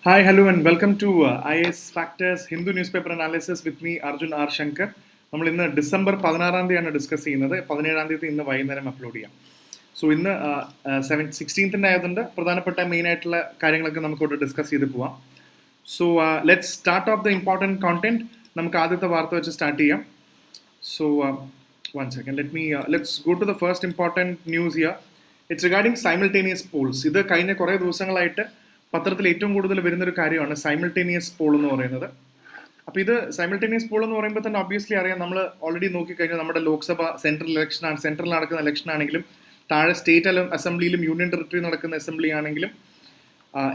Hi, hello, and welcome to IS Factors Hindu Newspaper Analysis with me, Arjun R. Shankar. നമ്മൾ ഇന്ന് December 16 discuss ചെയ്യുന്നത്. 17 ഇന്ന് വൈകുന്നേരം upload ചെയ്യാം. സോ ഇന്ന് 16 ആയതുകൊണ്ട് പ്രധാനപ്പെട്ട മെയിൻ ആയിട്ടുള്ള കാര്യങ്ങളൊക്കെ നമുക്കിവിടെ ഡിസ്കസ് ചെയ്ത് പോവാം. So let's start of the important content. നമുക്ക് ആദ്യത്തെ വാർത്ത വെച്ച് സ്റ്റാർട്ട് ചെയ്യാം. So one second, let's go to the first important news here. It's regarding simultaneous polls. ഇത് കഴിഞ്ഞ കുറേ ദിവസങ്ങളായിട്ട് പത്രത്തിൽ ഏറ്റവും കൂടുതൽ വരുന്നൊരു കാര്യമാണ് സൈമിൾട്ടേനിയസ് പോൾ എന്ന് പറയുന്നത്. അപ്പോൾ ഇത് സൈമിൾട്ടേനിയസ് പോൾ എന്ന് പറയുമ്പോൾ തന്നെ ഒബ്വിയസ്ലി അറിയാം, നമ്മൾ ഓൾറെഡി നോക്കിക്കഴിഞ്ഞാൽ നമ്മുടെ ലോക്സഭ സെൻട്രൽ നടക്കുന്ന ഇലക്ഷൻ ആണെങ്കിലും താഴെ സ്റ്റേറ്റ് അസംബ്ലിയിലും യൂണിയൻ ടെറിട്ടറി നടക്കുന്ന അസംബ്ലി ആണെങ്കിലും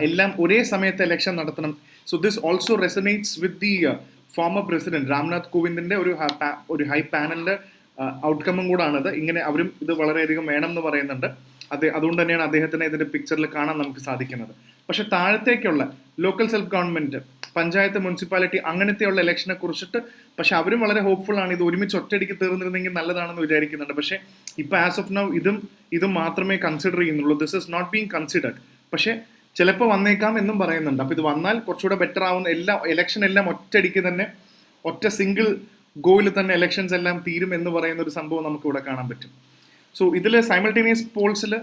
എല്ലാം ഒരേ സമയത്ത് ഇലക്ഷൻ നടത്തണം. So this also resonates with the former president Ramnath കോവിന്ദിന്റെ ഒരു ഹൈ പാനലിന്റെ ഔട്ട്കമ്മും കൂടാണിത്. ഇങ്ങനെ അവരും ഇത് വളരെയധികം വേണം എന്ന് പറയുന്നുണ്ട്. അതുകൊണ്ട് തന്നെയാണ് അദ്ദേഹത്തിനെ ഇതിന്റെ പിക്ചറിൽ കാണാൻ നമുക്ക് സാധിക്കുന്നത്. പക്ഷെ താഴത്തേക്കുള്ള local self government, panchayat, municipality അങ്ങനത്തെയുള്ള ഇലക്ഷനെ കുറിച്ചിട്ട് പക്ഷെ അവരും വളരെ ഹോപ്പ്ഫുൾ ആണ്. ഇത് ഒരുമിച്ച് ഒറ്റയടിക്ക് തീർന്നിരുന്നെങ്കിൽ നല്ലതാണെന്ന് വിചാരിക്കുന്നുണ്ട്. പക്ഷെ ഇപ്പൊ ആസ് ഓഫ് നൗ ഇതും മാത്രമേ കൺസിഡർ ചെയ്യുന്നുള്ളൂ. This is not being considered. പക്ഷെ ചിലപ്പോൾ വന്നേക്കാം എന്നും പറയുന്നുണ്ട്. അപ്പൊ ഇത് വന്നാൽ കുറച്ചുകൂടെ ബെറ്റർ ആവുന്ന ഇലക്ഷൻ എല്ലാം ഒറ്റയടിക്ക് തന്നെ ഒറ്റ സിംഗിൾ ഗോയിൽ തന്നെ ഇലക്ഷൻസ് എല്ലാം തീരും എന്ന് പറയുന്ന ഒരു സംഭവം നമുക്ക് ഇവിടെ കാണാൻ പറ്റും. സോ ഇതിൽ സൈമിൾട്ടേനിയസ് പോൾസിൽ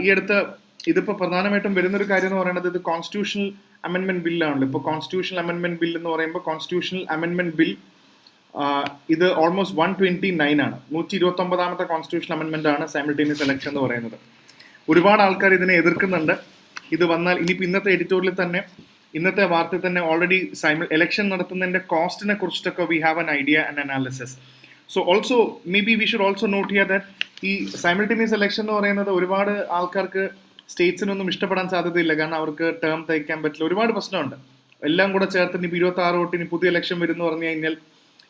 ഈ അടുത്ത് ഇതിപ്പോൾ പ്രധാനമായിട്ടും വരുന്നൊരു കാര്യം എന്ന് പറയുന്നത് ഇത് കോൺസ്റ്റിറ്റ്യൂഷണൽ അമെൻമെന്റ് ബില്ലാണല്ലോ. ഇപ്പോൾ കോൺസ്റ്റിറ്റ്യൂഷണൽ അമെൻമെന്റ് ബിൽ എന്ന് പറയുമ്പോൾ കോൺസ്റ്റിറ്റ്യൂഷണൽ അമെൻമെന്റ് ബിൽ ഇത് ഓൾമോസ്റ്റ് 129 ആണ്. 129ാമത്തെ കോൺസ്റ്റിറ്റ്യൂഷണൽ അമെൻമെന്റ് ആണ് സൈമിൾട്ടേനിയസ് ഇലക്ഷൻ എന്ന് പറയുന്നത്. ഒരുപാട് ആൾക്കാർ ഇതിനെ എതിർക്കുന്നുണ്ട്. ഇത് വന്നാൽ ഇനിയിപ്പോൾ ഇന്നത്തെ എഡിറ്റോറിയൽ തന്നെ, ഇന്നത്തെ വാർത്തയിൽ തന്നെ ഓൾറെഡി ഇലക്ഷൻ നടത്തുന്നതിന്റെ കോസ്റ്റിനെ കുറിച്ചിട്ടൊക്കെ we have an idea and analysis. So also may be we should also note here that ഈ സൈമിൾട്ടേനിയസ് ഇലക്ഷൻ എന്ന് പറയുന്നത് ഒരുപാട് ആൾക്കാർക്ക് സ്റ്റേറ്റ്സിനൊന്നും ഇഷ്ടപ്പെടാൻ സാധ്യതയില്ല. കാരണം അവർക്ക് ടേം തയ്ക്കാൻ പറ്റില്ല, ഒരുപാട് പ്രശ്നമുണ്ട്. എല്ലാം കൂടെ ചേർത്ത് ഇനി 26 തൊട്ട് ഇനി പുതിയ ഇലക്ഷൻ വരുമെന്ന് പറഞ്ഞു കഴിഞ്ഞാൽ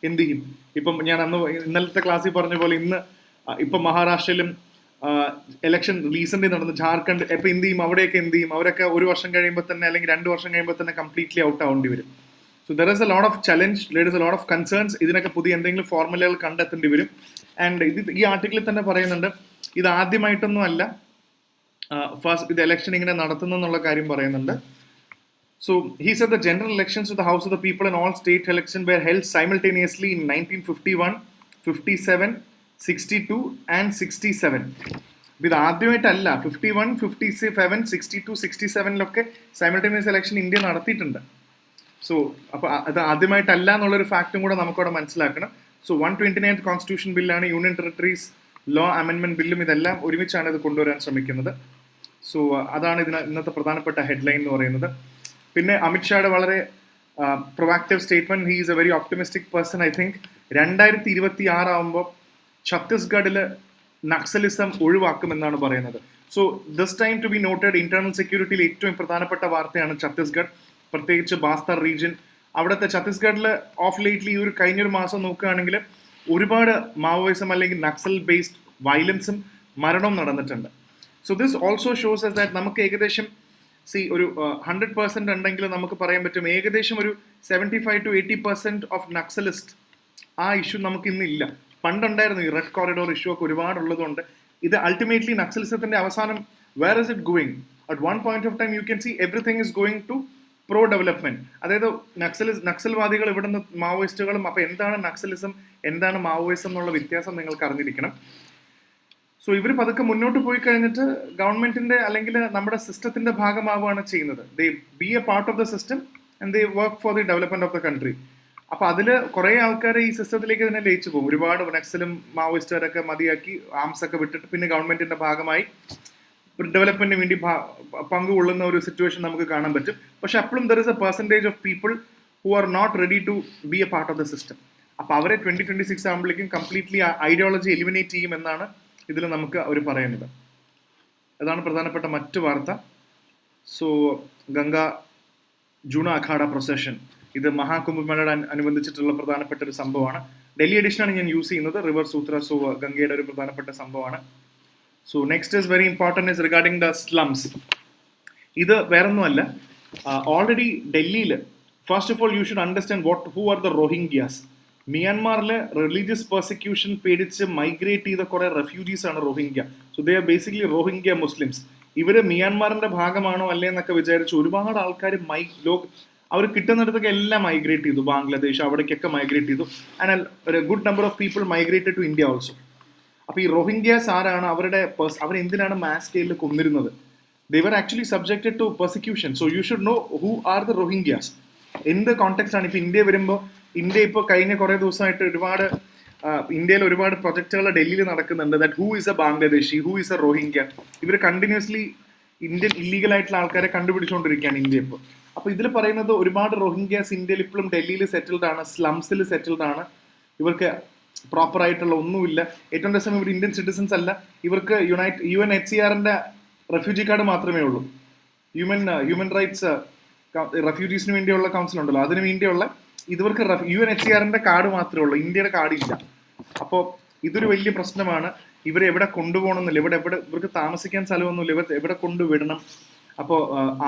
എന്ത് ചെയ്യും? ഇപ്പം ഞാൻ ഇന്നലത്തെ ക്ലാസ്സിൽ പറഞ്ഞ പോലെ ഇപ്പം മഹാരാഷ്ട്രയിലും ഇലക്ഷൻ റീസെന്റ് നടന്നു, ജാർഖണ്ഡ്. ഇപ്പം എന്ത് ചെയ്യും? അവിടെയൊക്കെ എന്ത് ചെയ്യും? അവരൊക്കെ ഒരു വർഷം കഴിയുമ്പോൾ തന്നെ അല്ലെങ്കിൽ 2 വർഷം കഴിയുമ്പോൾ തന്നെ കംപ്ലീറ്റ്ലി ഔട്ട് ആവേണ്ടി വരും. So there is A lot of challenge, there is A lot of concerns. ഇതിനൊക്കെ പുതിയ എന്തെങ്കിലും ഫോർമുലകൾ കണ്ടെത്തേണ്ടി വരും. ആൻഡ് ഈ ആർട്ടിക്കിളിൽ തന്നെ പറയുന്നുണ്ട്, ഇത് ആദ്യമായിട്ടൊന്നും അല്ല ഫസ്റ്റ് ഇത് ഇലക്ഷൻ ഇങ്ങനെ നടത്തുന്നുള്ള കാര്യം പറയുന്നുണ്ട്. So he said the general elections to the House of the People and all state elections were held simultaneously in 1951, 57, 62 and 67. ഇത് ആദ്യമായിട്ടല്ല. 51, 57, 62, 67 സൈമിൾട്ടേനിയസ് ഇലക്ഷൻ ഇന്ത്യ നടത്തിയിട്ടുണ്ട്. സോ അപ്പോൾ അത് ആദ്യമായിട്ടല്ല എന്നുള്ളൊരു ഫാക്റ്റും കൂടെ നമുക്കവിടെ മനസ്സിലാക്കണം. സോ 129th കോൺസ്റ്റിറ്റ്യൂഷൻ ബില്ലാണ്, യൂണിയൻ ടെറിട്ടറീസ് ലോ അമെൻമെന്റ് ബില്ലും, ഇതെല്ലാം ഒരുമിച്ചാണ് ഇത് കൊണ്ടുവരാൻ ശ്രമിക്കുന്നത്. സോ അതാണ് ഇന്നത്തെ പ്രധാനപ്പെട്ട ഹെഡ്ലൈൻ എന്ന് പറയുന്നത്. പിന്നെ അമിത്ഷായുടെ വളരെ provocative statement, he is a very optimistic person. I think 2026 ആകുമ്പോൾ ഛത്തീസ്ഗഡിൽ നക്സലിസം ഒഴിവാക്കുമെന്നാണ് പറയുന്നത്. So this time to be noted, internal സെക്യൂരിറ്റിയിൽ ഏറ്റവും പ്രധാനപ്പെട്ട വാർത്തയാണ് ഛത്തീസ്ഗഡ്, പ്രത്യേകിച്ച് ബാസ്തർ റീജിയൻ. അവിടുത്തെ ഛത്തീസ്ഗഡിൽ ഓഫ് ലേറ്റ്ലി ഒരു കഴിഞ്ഞൊരു മാസം നോക്കുകയാണെങ്കിൽ ഒരുപാട് മാവോയിസം അല്ലെങ്കിൽ നക്സൽ ബേസ്ഡ് വയലൻസും മരണവും നടന്നിട്ടുണ്ട്. So this also shows us that നമുക്ക് ഏകദേശം ഒരു 100% ഉണ്ടെങ്കിൽ നമുക്ക് പറയാൻ പറ്റും ഏകദേശം ഒരു 75 to 80% ഓഫ് നക്സലിസ്റ്റ് ആ ഇഷ്യൂ നമുക്ക് ഇന്നില്ല. പണ്ടുണ്ടായിരുന്നു ഈ റെഡ് കോറിഡോർ ഇഷ്യൂ ഒക്കെ ഒരുപാടുള്ളതുകൊണ്ട്. ഇത് അൾട്ടിമേറ്റ്ലി നക്സലിസത്തിന്റെ അവസാനം where is it going? At one point of time you can see everything is going to pro development. അതായത് നക്സൽവാദികൾ ഇവിടുന്ന് മാവോയിസ്റ്റുകളും. അപ്പൊ എന്താണ് നക്സലിസം, എന്താണ് മാവോയിസം എന്നുള്ള വ്യത്യാസം നിങ്ങൾക്ക് അറിഞ്ഞിരിക്കണം. സോ ഇവർ പതുക്കെ മുന്നോട്ട് പോയി കഴിഞ്ഞിട്ട് ഗവൺമെന്റിന്റെ അല്ലെങ്കിൽ നമ്മുടെ സിസ്റ്റത്തിന്റെ ഭാഗമാവുകയാണ് ചെയ്യുന്നത്. ദേ B a part of the system and they work for the development of the country. അപ്പൊ അതിൽ കുറെ ആൾക്കാർ ഈ സിസ്റ്റത്തിലേക്ക് തന്നെ ലയിച്ചു പോകും. ഒരുപാട് നക്സലും മാവോയിസ്റ്റുകാരൊക്കെ മതിയാക്കി ആംസ് ഒക്കെ വിട്ടിട്ട് പിന്നെ ഗവൺമെന്റിന്റെ ഭാഗമായി ഡെവലപ്മെന്റിന് വേണ്ടി പങ്കുകൊള്ളുന്ന ഒരു സിറ്റുവേഷൻ നമുക്ക് കാണാൻ പറ്റും. പക്ഷെ അപ്പോഴും there is a percentage of people who are not ready to be a part of the system. അപ്പൊ അവരെ 2026 ആകുമ്പോഴേക്കും കംപ്ലീറ്റ്ലി ഐഡിയോളജി എലിമിനേറ്റ് ചെയ്യും എന്നാണ് ഇതിൽ നമുക്ക് അവർ പറയുന്നത്. അതാണ് പ്രധാനപ്പെട്ട മറ്റു വാർത്ത. സോ ഗംഗ ജൂണ അഖാഡ പ്രൊസഷൻ, ഇത് മഹാകുംഭമേളയോട് അനുബന്ധിച്ചിട്ടുള്ള പ്രധാനപ്പെട്ട ഒരു സംഭവമാണ്. ഡൽഹി എഡിഷനാണ് ഞാൻ യൂസ് ചെയ്യുന്നത്, റിവർ സൂത്ര. സോ ഗംഗയുടെ ഒരു പ്രധാനപ്പെട്ട സംഭവമാണ്. So next is very important is regarding the slums. ഇത് വേറൊന്നുമല്ല, ഓൾറെഡി ഡൽഹിയിൽ first of all you should understand who are the Rohingyas. മിയാൻമാറിലെ റിലീജിയസ് പെർസിക്യൂഷൻ പേടിച്ച് മൈഗ്രേറ്റ് ചെയ്ത കുറെ റെഫ്യൂജീസ് ആണ് Rohingya. So they are basically Rohingya Muslims. ഇവര് മിയാൻമാറിന്റെ ഭാഗമാണോ അല്ലേ എന്നൊക്കെ വിചാരിച്ച് ഒരുപാട് ആൾക്കാർ അവർ കിട്ടുന്നിടത്തൊക്കെ എല്ലാം മൈഗ്രേറ്റ് ചെയ്തു. ബാംഗ്ലാദേശ് അവിടേക്കൊക്കെ മൈഗ്രേറ്റ് ചെയ്തു. ആൻഡ് ഒരു good number of people migrated to India also. അപ്പോൾ ഈ റോഹിംഗ്യാസ് ആരാണ്, അവരെന്തിനാണ് മാസ് സ്കെയിലിൽ കൊന്നിരുന്നത്? they were actually subjected to persecution. So you should know who are the Rohingyas. എന്ത് കോണ്ടെക്സ്റ്റ് ആണ് ഇപ്പോൾ ഇന്ത്യ വരുമ്പോൾ, ഇന്ത്യ ഇപ്പോൾ കഴിഞ്ഞ കുറേ ദിവസമായിട്ട് ഇന്ത്യയിൽ ഒരുപാട് പ്രൊജക്റ്റുകൾ ഡൽഹിയിൽ നടക്കുന്നുണ്ട്. That who is a Bangladeshi, who is a Rohingya. ഇവർ കണ്ടിന്യൂസ്ലി ഇന്ത്യൻ ഇല്ലീഗൽ ആയിട്ടുള്ള ആൾക്കാരെ കണ്ടുപിടിച്ചുകൊണ്ടിരിക്കുകയാണ് ഇന്ത്യ ഇപ്പോൾ. അപ്പോൾ ഇതിൽ പറയുന്നത് ഒരുപാട് റോഹിംഗ്യാസ് ഇന്ത്യയിൽ ഇപ്പോഴും ഡൽഹിയിൽ സെറ്റിൽഡ് ആണ്, സ്ലംസിൽ സെറ്റിൽഡ് ആണ്. ഇവർക്ക് പ്രോപ്പർ ആയിട്ടുള്ള ഒന്നുമില്ല. ഏറ്റവും രസം, ഇവർ ഇന്ത്യൻ സിറ്റിസൺസ് അല്ല. ഇവർക്ക് UNHCRന്റെ റെഫ്യൂജി കാർഡ് മാത്രമേ ഉള്ളൂ. ഹ്യൂമൻ റൈറ്റ്സ് റെഫ്യൂജീസിന് വേണ്ടിയുള്ള കൗൺസിൽ ഉണ്ടല്ലോ, അതിന് വേണ്ടിയുള്ള ഇവർക്ക് UNHCRന്റെ കാർഡ് മാത്രമേ ഉള്ളൂ, ഇന്ത്യയുടെ കാർഡില്ല. അപ്പോൾ ഇതൊരു വലിയ പ്രശ്നമാണ്. ഇവരെ എവിടെ കൊണ്ടുപോകണമെന്നില്ല, ഇവർക്ക് താമസിക്കാൻ സ്ഥലമൊന്നുമില്ല, ഇവർ എവിടെ കൊണ്ടുവിടണം. അപ്പോൾ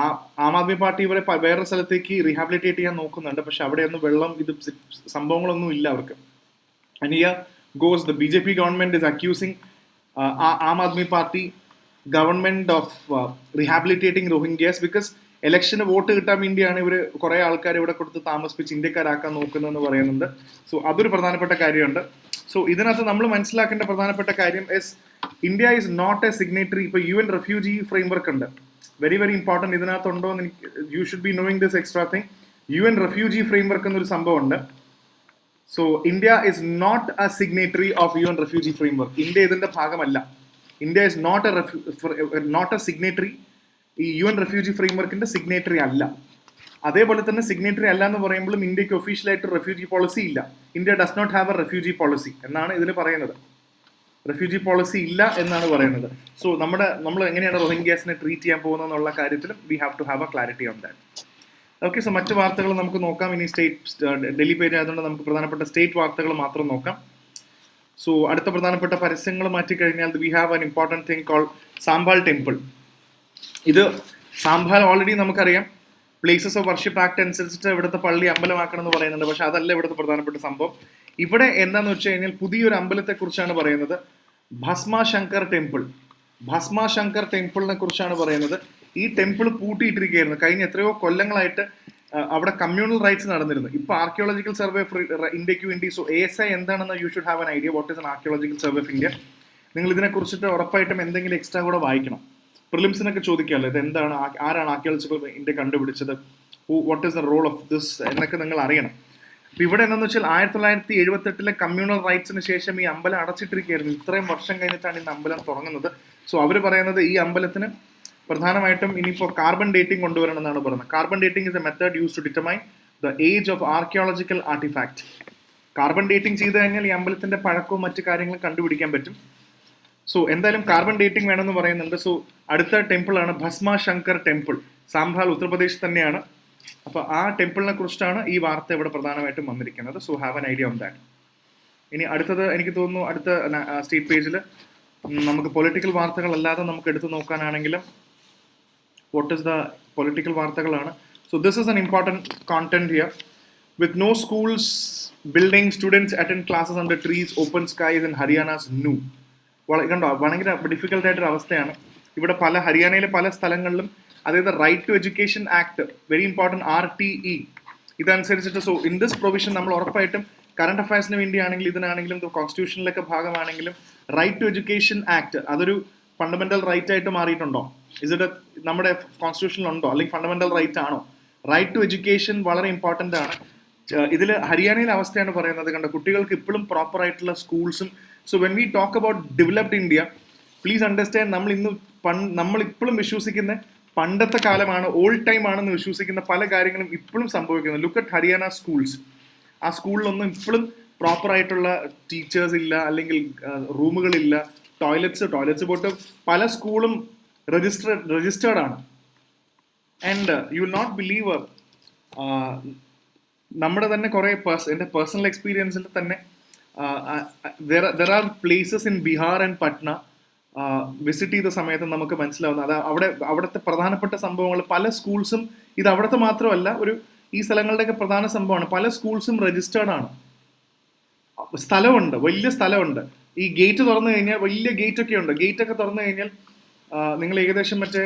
ആം ആദ്മി പാർട്ടി ഇവരെ വേറൊരു സ്ഥലത്തേക്ക് റീഹാബിലിറ്റേറ്റ് ചെയ്യാൻ നോക്കുന്നുണ്ട്. പക്ഷെ അവിടെയൊന്നും വെള്ളം സംഭവങ്ങളൊന്നും ഇല്ല അവർക്ക്. And here goes the BJP government is accusing Aam Aadmi Party government of rehabilitating Rohingyas because ഇലക്ഷന് വോട്ട് കിട്ടാൻ വേണ്ടിയാണ് ഇവർ കുറേ ആൾക്കാർ ഇവിടെ കൊടുത്ത് താമസിപ്പിച്ച് ഇന്ത്യക്കാരാക്കാൻ നോക്കുന്നതെന്ന് പറയുന്നുണ്ട്. സോ അതൊരു പ്രധാനപ്പെട്ട കാര്യമുണ്ട്. സോ ഇതിനകത്ത് നമ്മൾ മനസ്സിലാക്കേണ്ട പ്രധാനപ്പെട്ട കാര്യം India is not a signatory. ഇപ്പോൾ UN റെഫ്യൂജി ഫ്രെയിംവർക്ക് ഉണ്ട്, വെരി വെരി ഇമ്പോർട്ടൻറ്റ്. ഇതിനകത്തുണ്ടോ എന്ന് you should be knowing this extra thing. UN refugee framework എന്നൊരു സംഭവം ഉണ്ട്. So India is not a signatory of UN refugee framework. India ഇതിന്റെ ഭാഗമല്ല. India is not a signatory. ഈ UN refugee ഫ്രെയിംവർക്കിന്റെ signatory അല്ല. അതേപോലെ തന്നെ സിഗ്നേറ്ററി അല്ല എന്ന് പറയുമ്പോഴും ഇന്ത്യക്ക് ഒഫീഷ്യലായിട്ട് റെഫ്യൂജി പോളിസി ഇല്ല. India does not have A refugee policy എന്നാണ് ഇതിൽ പറയുന്നത്. റെഫ്യൂജി പോളിസി ഇല്ല എന്നാണ് പറയുന്നത്. സോ നമ്മൾ എങ്ങനെയാണ് റോഹിംഗ്യാസിനെ ട്രീറ്റ് ചെയ്യാൻ പോകുന്നത് എന്നുള്ള കാര്യത്തിലും we have to have a clarity on that. Okay, so മറ്റു വാർത്തകൾ നമുക്ക് നോക്കാം. ഇനി ഡൽഹി പേജ് ആയതുകൊണ്ട് നമുക്ക് പ്രധാനപ്പെട്ട സ്റ്റേറ്റ് വാർത്തകൾ മാത്രം നോക്കാം. സോ അടുത്ത പ്രധാനപ്പെട്ട പരസ്യങ്ങൾ മാറ്റിക്കഴിഞ്ഞാൽ we have an important thing called Sambhal temple. ഇത് സാംബാൽ ഓൾറെഡി നമുക്കറിയാം, പ്ലേസസ് ഓഫ് വർഷിപ്പ് ആക്ട് അനുസരിച്ചിട്ട് ഇവിടുത്തെ പള്ളി അമ്പലമാക്കണം എന്ന് പറയുന്നുണ്ട്. പക്ഷെ അതല്ല ഇവിടുത്തെ പ്രധാനപ്പെട്ട സംഭവം. ഇവിടെ എന്താണെന്ന് വെച്ച് കഴിഞ്ഞാൽ പുതിയൊരു അമ്പലത്തെക്കുറിച്ചാണ് പറയുന്നത്, ഭസ്മാശങ്കർ ടെമ്പിൾ. ഭസ്മാശങ്കർ ടെമ്പിളിനെ കുറിച്ചാണ് പറയുന്നത്. ഈ ടെമ്പിൾ പൂട്ടിയിട്ടിരിക്കുകയായിരുന്നു. കഴിഞ്ഞ എത്രയോ കൊല്ലങ്ങളായിട്ട് അവിടെ കമ്മ്യൂണൽ റൈറ്റ്സ് നടന്നിരുന്നു. ഇപ്പോൾ ആർക്കിയോളജിക്കൽ സർവേ ഓഫ് ഇന്ത്യക്ക് വേണ്ടി, സോ ASI എന്താണെന്ന് U should have an idea what is an archaeological survey of India. നിങ്ങൾ ഇതിനെക്കുറിച്ചിട്ട് ഉറപ്പായിട്ടും എന്തെങ്കിലും എക്സ്ട്രാ കൂടെ വായിക്കണം. പ്രിലിംസിനൊക്കെ ചോദിക്കാമല്ലോ, ഇത് എന്താണ്, ആരാണ് ആർക്കിയോളജിക്കൽ ഇന്ത്യ കണ്ടുപിടിച്ചത്, what is the role of this എന്നൊക്കെ നിങ്ങൾ അറിയണം. അപ്പോൾ ഇവിടെ എന്താണെന്ന് വെച്ചാൽ 1978 കമ്മ്യൂണൽ റൈറ്റ്സിന് ശേഷം ഈ അമ്പലം അടച്ചിട്ടിരിക്കുകയായിരുന്നു. ഇത്രയും വർഷം കഴിഞ്ഞിട്ടാണ് ഇന്ന് അമ്പലം തുടങ്ങുന്നത്. സോ അവർ പറയുന്നത് ഈ അമ്പലത്തിന് പ്രധാനമായിട്ടും ഇനിയിപ്പോൾ കാർബൺ ഡേറ്റിംഗ് കൊണ്ടുവരണം എന്നാണ് പറയുന്നത്. Carbon dating is a method use to determine the age of archaeological artifact. Carbon dating ചെയ്ത് കഴിഞ്ഞാൽ ഈ അമ്പലത്തിന്റെ പഴക്കവും മറ്റു കാര്യങ്ങളും കണ്ടുപിടിക്കാൻ പറ്റും. സോ എന്തായാലും കാർബൺ ഡേറ്റിംഗ് വേണമെന്ന് പറയുന്നുണ്ട്. സോ അടുത്ത ടെമ്പിളാണ് ഭസ്മാശങ്കർ ടെമ്പിൾ. സാംബാൽ ഉത്തർപ്രദേശ് തന്നെയാണ്. അപ്പോൾ ആ ടെമ്പിളിനെ കുറിച്ചിട്ടാണ് ഈ വാർത്ത ഇവിടെ പ്രധാനമായിട്ടും വന്നിരിക്കുന്നത്. So have an idea on that. ഇനി അടുത്തത് എനിക്ക് തോന്നുന്നു അടുത്ത സ്റ്റേറ്റ് പേജിൽ നമുക്ക് പൊളിറ്റിക്കൽ വാർത്തകളല്ലാതെ നമുക്ക് എടുത്തു നോക്കാനാണെങ്കിലും വാട്ട് ഇസ് ദ പൊളിറ്റിക്കൽ വാർത്തകളാണ്. So this is an important content here. With no schools building, students attend classes under trees, open skies in Haryana's new. കണ്ടോ, ഭയങ്കര ഡിഫിക്കൽട്ട് ആയിട്ടൊരു അവസ്ഥയാണ് ഇവിടെ. ഹരിയാനയിലെ പല സ്ഥലങ്ങളിലും, അതായത് right to education act, very important RTE, ഇതനുസരിച്ചിട്ട്. സോ ഇൻ ദിസ് പ്രൊവിഷൻ നമ്മൾ ഉറപ്പായിട്ടും കറണ്ട് അഫയേഴ്സിന് വേണ്ടിയാണെങ്കിലും ഇതിനാണെങ്കിലും കോൺസ്റ്റിറ്റ്യൂഷനിലൊക്കെ ഭാഗമാണെങ്കിലും റൈറ്റ് ടു എഡ്യൂക്കേഷൻ ആക്ട് അതൊരു ഫണ്ടമെന്റൽ റൈറ്റ് ആയിട്ട് മാറിയിട്ടുണ്ടോ? ഇത് നമ്മുടെ കോൺസ്റ്റിറ്റ്യൂഷനിലുണ്ടോ, അല്ലെങ്കിൽ ഫണ്ടമെന്റൽ റൈറ്റ് ആണോ? റൈറ്റ് ടു എഡ്യൂക്കേഷൻ വളരെ ഇമ്പോർട്ടൻ്റ് ആണ്. ഇതിൽ ഹരിയാനയിലെ അവസ്ഥയാണ് പറയുന്നത്. കണ്ടോ, കുട്ടികൾക്ക് ഇപ്പോഴും പ്രോപ്പർ ആയിട്ടുള്ള സ്കൂൾസും. So when we talk about developed India, please understand, നമ്മൾ ഇപ്പോഴും വിശ്വസിക്കുന്ന പണ്ടത്തെ കാലമാണ്, ഓൾഡ് ടൈം ആണെന്ന് വിശ്വസിക്കുന്ന പല കാര്യങ്ങളും ഇപ്പോഴും സംഭവിക്കുന്നത്. Look at Haryana schools. ആ സ്കൂളിലൊന്നും ഇപ്പോഴും പ്രോപ്പർ ആയിട്ടുള്ള ടീച്ചേഴ്സ് ഇല്ല, അല്ലെങ്കിൽ റൂമുകളില്ല, ടോയ്ലറ്റ്സ് പോയിട്ട് പല സ്കൂളും രജിസ്റ്റേർഡ് ആണ്. And you will not believe, നമ്മുടെ തന്നെ കുറേ എൻ്റെ പേഴ്സണൽ എക്സ്പീരിയൻസിൽ തന്നെ there are places in Bihar and Patna visit ചെയ്ത സമയത്ത് നമുക്ക് മനസ്സിലാവുന്നത് അവിടുത്തെ പ്രധാനപ്പെട്ട സംഭവങ്ങൾ. പല സ്കൂൾസും, ഇത് അവിടുത്തെ മാത്രമല്ല, ഈ സ്ഥലങ്ങളുടെയൊക്കെ പ്രധാന സംഭവമാണ്, പല സ്കൂൾസും രജിസ്റ്റേർഡ് ആണ്. സ്ഥലമുണ്ട്, വലിയ സ്ഥലമുണ്ട്. ഈ ഗേറ്റ് തുറന്നു കഴിഞ്ഞാൽ, വലിയ ഗേറ്റൊക്കെ ഉണ്ട്, ഗേറ്റൊക്കെ തുറന്നു കഴിഞ്ഞാൽ നിങ്ങൾ ഏകദേശം മറ്റേ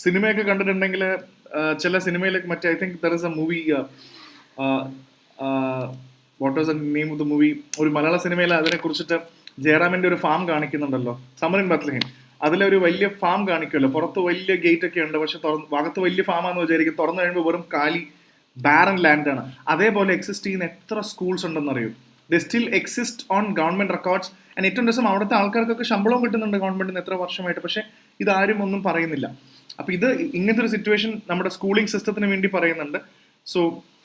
സിനിമയൊക്കെ കണ്ടിട്ടുണ്ടെങ്കിൽ ചില സിനിമയിലൊക്കെ മറ്റേ I think there is A movie what was the name of the movie, ഒരു മലയാള സിനിമയിൽ അതിനെ കുറിച്ചിട്ട് ജയറാമിന്റെ ഒരു ഫാം കാണിക്കുന്നുണ്ടല്ലോ, സമറിൻ ബത്ലഹേം. അതിലൊരു വലിയ ഫാം കാണിക്കുമല്ലോ, പുറത്ത് വലിയ ഗേറ്റ് ഒക്കെ ഉണ്ട്, പക്ഷെ അകത്ത് വലിയ ഫാമാന്ന് വിചാരിക്കും, തുറന്നു കഴിയുമ്പോൾ വെറും കാലി ബാരൻ ലാൻഡാണ്. അതേപോലെ എക്സിസ്റ്റ് ചെയ്യുന്ന എത്ര സ്കൂൾസ് ഉണ്ടെന്ന് അറിയൂ. ദേ still exist on government records. And ഏറ്റവും രസം അവിടുത്തെ ആൾക്കാർക്കൊക്കെ ശമ്പളവും കിട്ടുന്നുണ്ട് ഗവൺമെന്റിന് എത്ര വർഷമായിട്ട്, പക്ഷെ ഇതാരും ഒന്നും പറയുന്നില്ല. അപ്പൊ ഇത് ഇങ്ങനത്തെ ഒരു സിറ്റുവേഷൻ നമ്മുടെ സ്കൂളിംഗ് സിസ്റ്റത്തിന് വേണ്ടി പറയുന്നുണ്ട്. സോ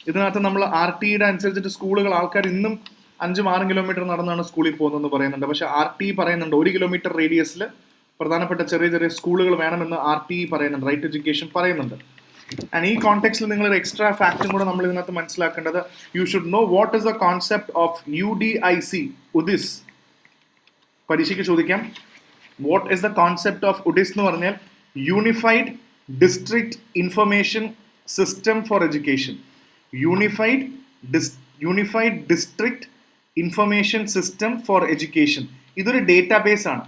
ഇതിനകത്ത് നമ്മൾ ആർ ടിയുടെ അനുസരിച്ചിട്ട് സ്കൂളുകൾ ആൾക്കാർ ഇന്നും 5-6 കിലോമീറ്റർ നടന്നാണ് സ്കൂളിൽ പോകുന്നതെന്ന് പറയുന്നുണ്ട്. പക്ഷെ ആർ ടി പറയുന്നുണ്ട് 1 കിലോമീറ്റർ റേഡിയസിൽ പ്രധാനപ്പെട്ട ചെറിയ ചെറിയ സ്കൂളുകൾ വേണമെന്ന് ആർ ടി പറയുന്നുണ്ട്, റൈറ്റ് എഡ്യൂക്കേഷൻ പറയുന്നുണ്ട്. ആൻഡ് ഈ കോണ്ടെക്സ്റ്റിൽ നിങ്ങൾ ഒരു എക്സ്ട്രാ ഫാക്റ്റും കൂടെ നമ്മൾ ഇതിനകത്ത് മനസ്സിലാക്കേണ്ടത്, you should know what is the concept of UDIC, UDISE. പരീക്ഷയ്ക്ക് ചോദിക്കാം, what is the concept of UDISE എന്ന് പറഞ്ഞാൽ unified district information system for education. Unified district information system for education. ഇതൊരു ഡേറ്റാബേസ് ആണ്.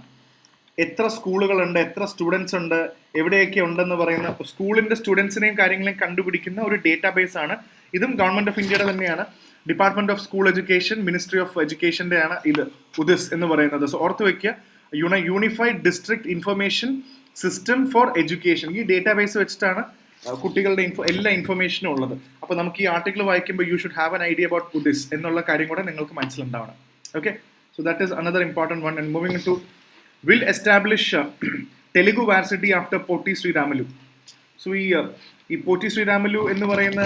എത്ര സ്കൂളുകളുണ്ട്, എത്ര സ്റ്റുഡൻസ് ഉണ്ട്, എവിടെയൊക്കെ ഉണ്ടെന്ന് പറയുന്ന സ്കൂളിന്റെ സ്റ്റുഡൻസിനെയും കാര്യങ്ങളെയും കണ്ടുപിടിക്കുന്ന ഒരു ഡേറ്റാബേസ് ആണ്. ഇതും ഗവൺമെന്റ് ഓഫ് ഇന്ത്യയുടെ തന്നെയാണ്. Department of school education, ministry of എഡ്യൂക്കേഷന്റെ ആണ് ഇത് ഉദിസ് എന്ന് പറയുന്നത്. സോ ഓർത്ത് വെക്കുക, unified district information system for education. ഈ ഡേറ്റാബേസ് വെച്ചിട്ടാണ് കുട്ടികളുടെ എല്ലാ ഇൻഫർമേഷനും ഉള്ളത്. അപ്പൊ നമുക്ക് ഈ ആർട്ടിക്കിൾ വായിക്കുമ്പോൾ you should have an idea about UDISE എന്നുള്ള കാര്യം കൂടെ നിങ്ങൾക്ക് മനസ്സിലുണ്ടാവണം. Okay, so that is another important one. And moving to will establish Telugu varsity after Potti Sriramulu. സോ ഈ പോറ്റി ശ്രീരാമലു എന്ന് പറയുന്ന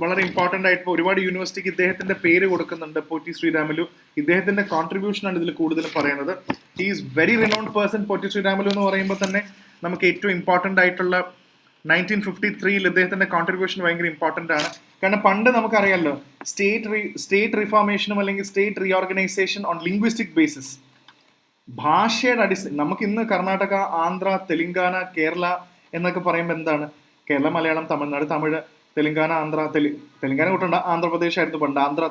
വളരെ ഇമ്പോർട്ടൻ്റ് ആയിട്ട് ഒരുപാട് യൂണിവേഴ്സിറ്റിക്ക് ഇദ്ദേഹത്തിന്റെ പേര് കൊടുക്കുന്നുണ്ട്. പോറ്റി ശ്രീരാമലു ഇദ്ദേഹത്തിന്റെ കോൺട്രിബ്യൂഷൻ ആണ് ഇതിൽ കൂടുതലും പറയുന്നത്. He is very renowned person. Potti Sriramulu എന്ന് പറയുമ്പോൾ തന്നെ നമുക്ക് ഏറ്റവും ഇമ്പോർട്ടൻ്റ് ആയിട്ടുള്ള 1953 ഇദ്ദേഹത്തിന്റെ കോൺട്രിബ്യൂഷൻ ഭയങ്കര ഇമ്പോർട്ടൻ്റ് ആണ്. കാരണം പണ്ട് നമുക്കറിയാമല്ലോ, സ്റ്റേറ്റ് റിഫോർമേഷനും അല്ലെങ്കിൽ state reorganisation on linguistic basis, ഭാഷയുടെ നമുക്ക് ഇന്ന് കർണാടക, ആന്ധ്ര, തെലുങ്കാന, കേരള എന്നൊക്കെ പറയുമ്പോൾ എന്താണ്? കേരള, മലയാളം, തമിഴ്നാട്, തമിഴ്, തെലുങ്കാന, ആന്ധ്ര, തെലുങ്കാന കൂട്ടണ്ട, ആന്ധ്രാപ്രദേശ് ആയിരുന്നു പണ്ട്, ആന്ധ്ര,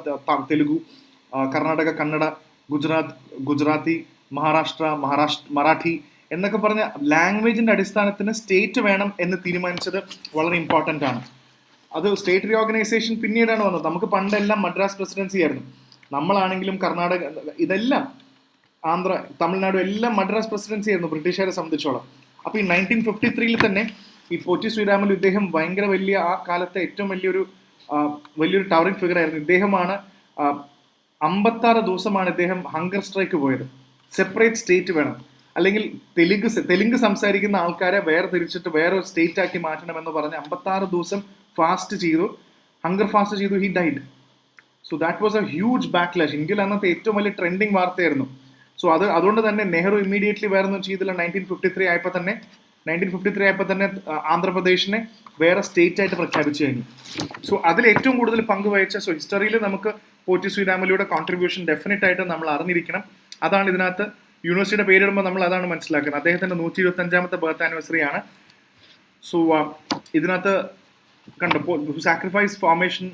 തെലുഗു, കർണാടക, കന്നഡ, ഗുജറാത്തി, മഹാരാഷ്ട്ര, മറാഠി എന്നൊക്കെ പറഞ്ഞ ലാംഗ്വേജിന്റെ അടിസ്ഥാനത്തിന് സ്റ്റേറ്റ് വേണം എന്ന് തീരുമാനിച്ചത് വളരെ ഇമ്പോർട്ടൻ്റ് ആണ്. അത് സ്റ്റേറ്റ് റീഓർഗനൈസേഷൻ പിന്നീടാണ് വന്നത്. നമുക്ക് പണ്ടെല്ലാം മദ്രാസ് പ്രസിഡൻസി ആയിരുന്നു. നമ്മളാണെങ്കിലും കർണാടക, ഇതെല്ലാം ആന്ധ്ര, തമിഴ്നാട് എല്ലാം മദ്രാസ് പ്രസിഡൻസി ആയിരുന്നു ബ്രിട്ടീഷുകാരെ സംബന്ധിച്ചോളം. അപ്പോൾ ഈ 1953 തന്നെ ഈ പോറ്റി ശ്രീരാമലു ഇദ്ദേഹം ഭയങ്കര വലിയ, ആ കാലത്തെ ഏറ്റവും വലിയൊരു ടവറിംഗ് ഫിഗർ ആയിരുന്നു. ഇദ്ദേഹമാണ് 56 ദിവസമാണ് ഇദ്ദേഹം ഹങ്കർ സ്ട്രൈക്ക് പോയത്. സെപ്പറേറ്റ് സ്റ്റേറ്റ് വേണം, അല്ലെങ്കിൽ തെലുങ്ക് സംസാരിക്കുന്ന ആൾക്കാരെ തിരിച്ചിട്ട് വേറൊരു സ്റ്റേറ്റ് ആക്കി മാറ്റണമെന്ന് പറഞ്ഞ് 56 ദിവസം ഫാസ്റ്റ് ചെയ്തു, ഹങ്കർ ഫാസ്റ്റ് ചെയ്തു. He died. So that was A huge backlash. ഇന്ത്യയിൽ അന്നത്തെ ഏറ്റവും വലിയ ട്രെൻഡിങ് വാർത്തയായിരുന്നു. സോ അതുകൊണ്ട് തന്നെ നെഹ്റു ഇമ്മീഡിയറ്റ്ലി വേറൊന്നും ചെയ്തില്ല. 1953 ആയപ്പോൾ തന്നെ ആന്ധ്രാപ്രദേശിനെ വേറെ സ്റ്റേറ്റ് ആയിട്ട് പ്രഖ്യാപിച്ചു കഴിഞ്ഞു. സോ അതിൽ ഏറ്റവും കൂടുതൽ പങ്കുവഹിച്ച, സോ ഹിസ്റ്ററിയിൽ നമുക്ക് പോറ്റി ശ്രീരാമലുയുടെ കോൺട്രിബ്യൂഷൻ ഡെഫിനറ്റ് ആയിട്ട് നമ്മൾ അറിഞ്ഞിരിക്കണം. അതാണ് ഇതിനകത്ത് യൂണിവേഴ്സിറ്റിയുടെ പേരിടുമ്പോൾ നമ്മൾ അതാണ് മനസ്സിലാക്കുന്നത്. അദ്ദേഹത്തിന്റെ 125ാമത്തെ ബർത്ത് ആനിവേഴ്സറി ആണ്. സോ ഇതിനകത്ത് കണ്ടപ്പോൾ സാക്രിഫൈസ് ഫോർമേഷൻ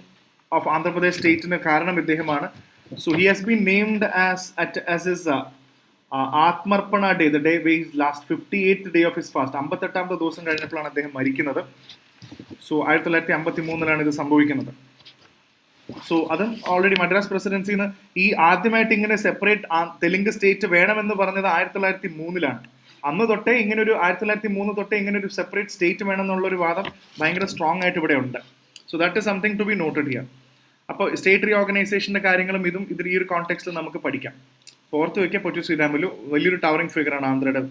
ഓഫ് ആന്ധ്രാപ്രദേശ് സ്റ്റേറ്റിന് കാരണം ഇദ്ദേഹമാണ്. So he has been named as his Atmarpana Day, the day where his last 58th day of his fast. 58ാമത്തെ ദിവസം കഴിഞ്ഞപ്പോഴാണ് അദ്ദേഹം മരിക്കുന്നത്. സോ 1953 ഇത് സംഭവിക്കുന്നത്. സോ അതും ഓൾറെഡി മദ്രാസ് പ്രസിഡൻസിന്ന് ഈ ആദ്യമായിട്ട് ഇങ്ങനെ സെപ്പറേറ്റ് തെലുങ്ക് സ്റ്റേറ്റ് വേണമെന്ന് പറഞ്ഞത് 1903 അന്ന് തൊട്ടേ ഇങ്ങനെ ഒരു 1903 തൊട്ടേ ഇങ്ങനെ ഒരു സെപ്പറേറ്റ് സ്റ്റേറ്റ് വേണമെന്നുള്ളൊരു വാദം ഭയങ്കര സ്ട്രോങ് ആയിട്ട് ഇവിടെ ഉണ്ട്. So that is something to be noted here. അപ്പോൾ സ്റ്റേറ്റ് റീഓർഗനൈസേഷന്റെ കാര്യങ്ങളും ഇതിൽ ഈ ഒരു കോണ്ടെക്സ്റ്റിൽ നമുക്ക് പഠിക്കാം. ഓർത്ത് വയ്ക്കുക, പോറ്റി ശ്രീരാമലു വലിയൊരു ടവറിംഗ് ഫിഗറാണ് ആന്ധ്രയുടെ.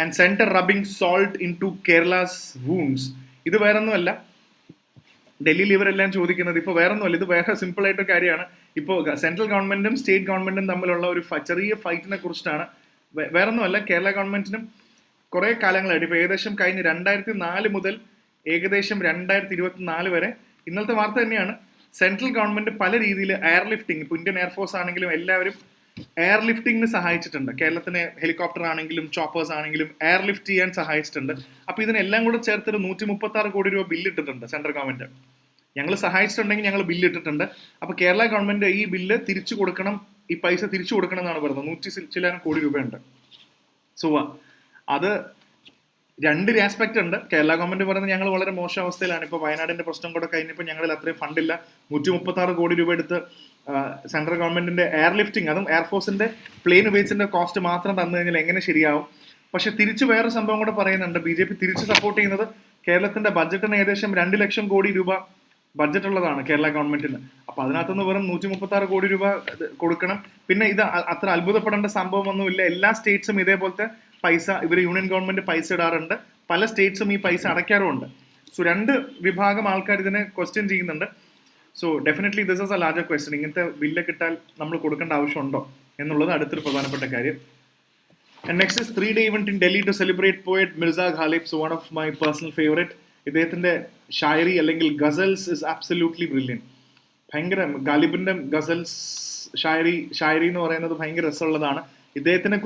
And centre rubbing salt in to Kerala's wounds. ഇത് വേറൊന്നുമല്ല, ഡൽഹിയിൽ ഇവരെല്ലാം ചോദിക്കുന്നത് ഇപ്പോൾ വേറൊന്നുമല്ല, ഇത് വേറെ സിമ്പിൾ ആയിട്ടൊരു കാര്യമാണ്. ഇപ്പോൾ സെൻട്രൽ ഗവൺമെന്റും സ്റ്റേറ്റ് ഗവൺമെന്റും തമ്മിലുള്ള ഒരു ചെറിയ ഫൈറ്റിനെ കുറിച്ചിട്ടാണ്. വേറൊന്നുമല്ല, കേരള ഗവൺമെന്റിനും കുറേ കാലങ്ങളായിട്ട്, ഇപ്പോൾ ഏകദേശം കഴിഞ്ഞ് 2004 മുതൽ ഏകദേശം 2024 വരെ, ഇന്നലത്തെ വാർത്ത തന്നെയാണ്, സെൻട്രൽ ഗവൺമെന്റ് പല രീതിയിൽ എയർലിഫ്റ്റിംഗ്, ഇപ്പോൾ ഇന്ത്യൻ എയർഫോഴ്സ് ആണെങ്കിലും എല്ലാവരും എയർലിഫ്റ്റിംഗിന് സഹായിച്ചിട്ടുണ്ട്. കേരളത്തിന് ഹെലികോപ്റ്റർ ആണെങ്കിലും ചോപ്പേഴ്സ് ആണെങ്കിലും എയർലിഫ്റ്റ് ചെയ്യാൻ സഹായിച്ചിട്ടുണ്ട്. അപ്പോൾ ഇതിനെല്ലാം കൂടെ ചേർത്തൊരു 136 കോടി രൂപ ബില്ലിട്ടിട്ടുണ്ട് സെൻട്രൽ ഗവൺമെന്റ്. ഞങ്ങൾ സഹായിച്ചിട്ടുണ്ടെങ്കിൽ ഞങ്ങൾ ബില്ലിട്ടിട്ടുണ്ട്. അപ്പോൾ കേരള ഗവൺമെന്റ് ഈ ബില്ല് തിരിച്ചു കൊടുക്കണം, ഈ പൈസ തിരിച്ചു കൊടുക്കണം എന്നാണ് പറയുന്നത്. 100 ചില്ലാനം കോടി രൂപയുണ്ട്. സോ അത് രണ്ട് ആസ്പെക്ട് ഉണ്ട്. കേരള ഗവൺമെന്റ് പറയുന്നത് ഞങ്ങൾ വളരെ മോശം അവസ്ഥയിലാണ്. ഇപ്പോൾ വയനാടിന്റെ പ്രശ്നം കൂടെ കഴിഞ്ഞപ്പോൾ ഞങ്ങളിൽ അത്രയും ഫണ്ടില്ല, 136 കോടി രൂപ എടുത്ത് സെൻട്രൽ ഗവൺമെന്റിന്റെ എയർലിഫ്റ്റിംഗ്, അതും എയർഫോഴ്സിന്റെ പ്ലെയിൻ ഉപയോഗിച്ചിന്റെ കോസ്റ്റ് മാത്രം തന്നു കഴിഞ്ഞാൽ എങ്ങനെ ശരിയാവും. പക്ഷെ തിരിച്ച് വേറെ സംഭവം കൂടെ പറയുന്നുണ്ട്. BJP തിരിച്ച് സപ്പോർട്ട് ചെയ്യുന്നത് കേരളത്തിന്റെ ബഡ്ജറ്റിന് ഏകദേശം 2 ലക്ഷം കോടി രൂപ ബഡ്ജറ്റ് ഉള്ളതാണ് കേരള ഗവൺമെന്റിന്. അപ്പൊ അതിനകത്തുനിന്ന് വെറും 136 കോടി രൂപ കൊടുക്കണം. പിന്നെ ഇത് അത്ര അത്ഭുതപ്പെടേണ്ട സംഭവമൊന്നുമില്ല. എല്ലാ സ്റ്റേറ്റ്സും ഇതേപോലത്തെ പൈസ ഇവർ യൂണിയൻ ഗവൺമെന്റ് പൈസ ഇടാറുണ്ട്. പല സ്റ്റേറ്റ്സും ഈ പൈസ അടയ്ക്കാറുമുണ്ട്. സോ രണ്ട് വിഭാഗം ആൾക്കാർ ഇതിനെ ക്വസ്റ്റ്യൻ ചെയ്യുന്നുണ്ട്. So definitely this is A larger question. ഇങ്ങനത്തെ ബില്ല് കിട്ടാൽ നമ്മൾ കൊടുക്കേണ്ട ആവശ്യമുണ്ടോ എന്നുള്ളത് അടുത്തൊരു പ്രധാനപ്പെട്ട കാര്യം. And next is 3-day event in Delhi to celebrate poet Mirza Ghalib. So one of my personal favorite. ഇദ്ദേഹത്തിന്റെ ഷായറി അല്ലെങ്കിൽ ഗസൽസ് ഇസ് ആബ്സല്യൂട്ട്ലി ബ്രില്യൻ. ഭയങ്കര ഗാലിബിന്റെ ഗസൽസ് ഷായറി എന്ന് പറയുന്നത് ഭയങ്കര രസമുള്ളതാണ്. ഇദ്ദേഹത്തിനെ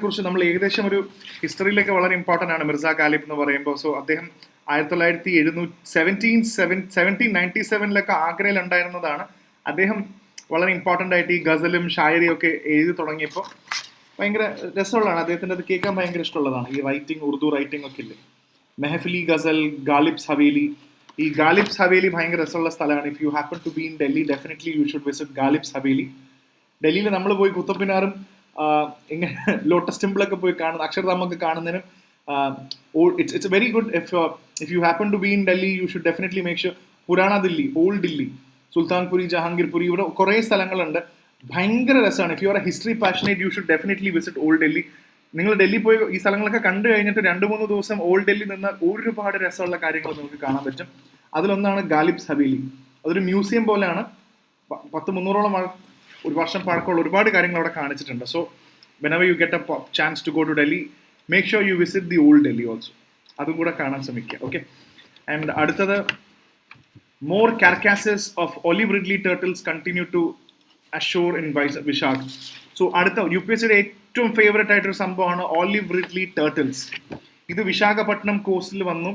കുറിച്ച് നമ്മൾ ഏകദേശം ഒരു ഹിസ്റ്ററിയിലൊക്കെ വളരെ ഇമ്പോർട്ടൻ്റ് ആണ് മിർസ ഗാലിബ് എന്ന് പറയുമ്പോൾ. സോ അദ്ദേഹം 1797 ആഗ്രയിൽ ഉണ്ടായിരുന്നതാണ്. അദ്ദേഹം വളരെ ഇമ്പോർട്ടൻ്റ് ആയിട്ട് ഈ ഗസലും ഷായറിയും ഒക്കെ എഴുതി തുടങ്ങിയപ്പോൾ ഭയങ്കര രസമുള്ളതാണ്. അദ്ദേഹത്തിൻ്റെ അത് കേൾക്കാൻ ഭയങ്കര ഇഷ്ടമുള്ളതാണ്. ഈ റൈറ്റിംഗ്, ഉറുദു റൈറ്റിംഗ് ഒക്കെ ഇല്ലേ, മെഹഫിലി ഗസൽ, ഗാലിബ്സ് ഹവേലി. ഈ ഗാലിബ്സ് ഹവേലി ഭയങ്കര രസമുള്ള സ്ഥലമാണ്. If you happen to be in Delhi, definitely you should visit Ghalib's haveli. ഡൽഹിയിൽ നമ്മൾ പോയി കുത്തബ്മിനാറും ഇങ്ങനെ ലോട്ടസ് ടെമ്പിളൊക്കെ പോയി കാണുന്ന, അക്ഷർധാമൊക്കെ കാണുന്നതിനും it's very good. If you happen to be in Delhi, you should definitely make sure. Purana Dilli, old Dilli, Sultanpuri, Jahangirpuri, ഇവിടെ കുറേ സ്ഥലങ്ങളുണ്ട്. ഭയങ്കര രസമാണ്. If you are a history passionate, you should definitely visit old Delhi. നിങ്ങൾ ഡൽഹി പോയി ഈ സ്ഥലങ്ങളൊക്കെ കണ്ടു കഴിഞ്ഞിട്ട് 2-3 ദിവസം ഓൾഡ് ഡൽഹി നിന്ന് ഒരുപാട് രസമുള്ള കാര്യങ്ങൾ നമുക്ക് കാണാൻ പറ്റും. അതിലൊന്നാണ് ഗാലിബ്സ് ഹവേലി. അതൊരു മ്യൂസിയം പോലെയാണ്. 100-300 ഒരു വർഷം പഴക്കമുള്ള ഒരുപാട് കാര്യങ്ങൾ അവിടെ കാണിച്ചിട്ടുണ്ട്. So whenever you get a chance to go to Delhi, make sure you visit the old Delhi also. അതും കൂടെ കാണാൻ ശ്രമിക്കുക. ഓക്കെ. ആൻഡ് അടുത്തത്, more carcasses of olive ridley turtles continue to ashore in Vishak. So അടുത്ത UPSCയുടെ ഏറ്റവും favourite ആയിട്ടൊരു സംഭവമാണ് olive Ridley turtles. ഇത് വിശാഖപട്ടണം കോസ്റ്റിൽ വന്നു.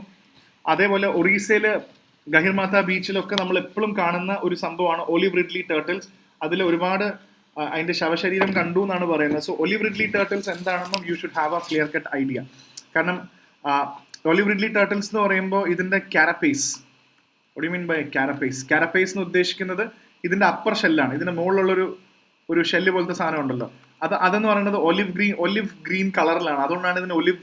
അതേപോലെ ഒറീസയില് ഗഹിർമാത്ത ബീച്ചിലൊക്കെ നമ്മൾ എപ്പോഴും കാണുന്ന ഒരു സംഭവമാണ് ഒലിവ് റിഡ്ലി ടേർട്ടിൽസ്. അതിൽ ഒരുപാട് അതിന്റെ ശവശരീരം കണ്ടു എന്നാണ് പറയുന്നത്. സോ ഒലിവ് റിഡ്ലി ടേർട്ടിൽസ് എന്താണെന്നും U should have A clear cut idea. കാരണം ഒലിവ് റിഡ്ലി ടേർട്ടിൽസ് എന്ന് പറയുമ്പോൾ ഇതിന്റെ carapace, what do you mean by carapace? Carapace എന്ന് ഉദ്ദേശിക്കുന്നത് ഇതിന്റെ അപ്പർ ഷെല്ലാണ്. ഇതിന്റെ മുകളിലുള്ളൊരു ഷെല്ല് പോലത്തെ സാധനം ഉണ്ടല്ലോ, അതെന്ന് പറയുന്നത് ഒലിവ് ഗ്രീൻ കളറിലാണ്. അതുകൊണ്ടാണ് ഇതിന് ഒലിവ്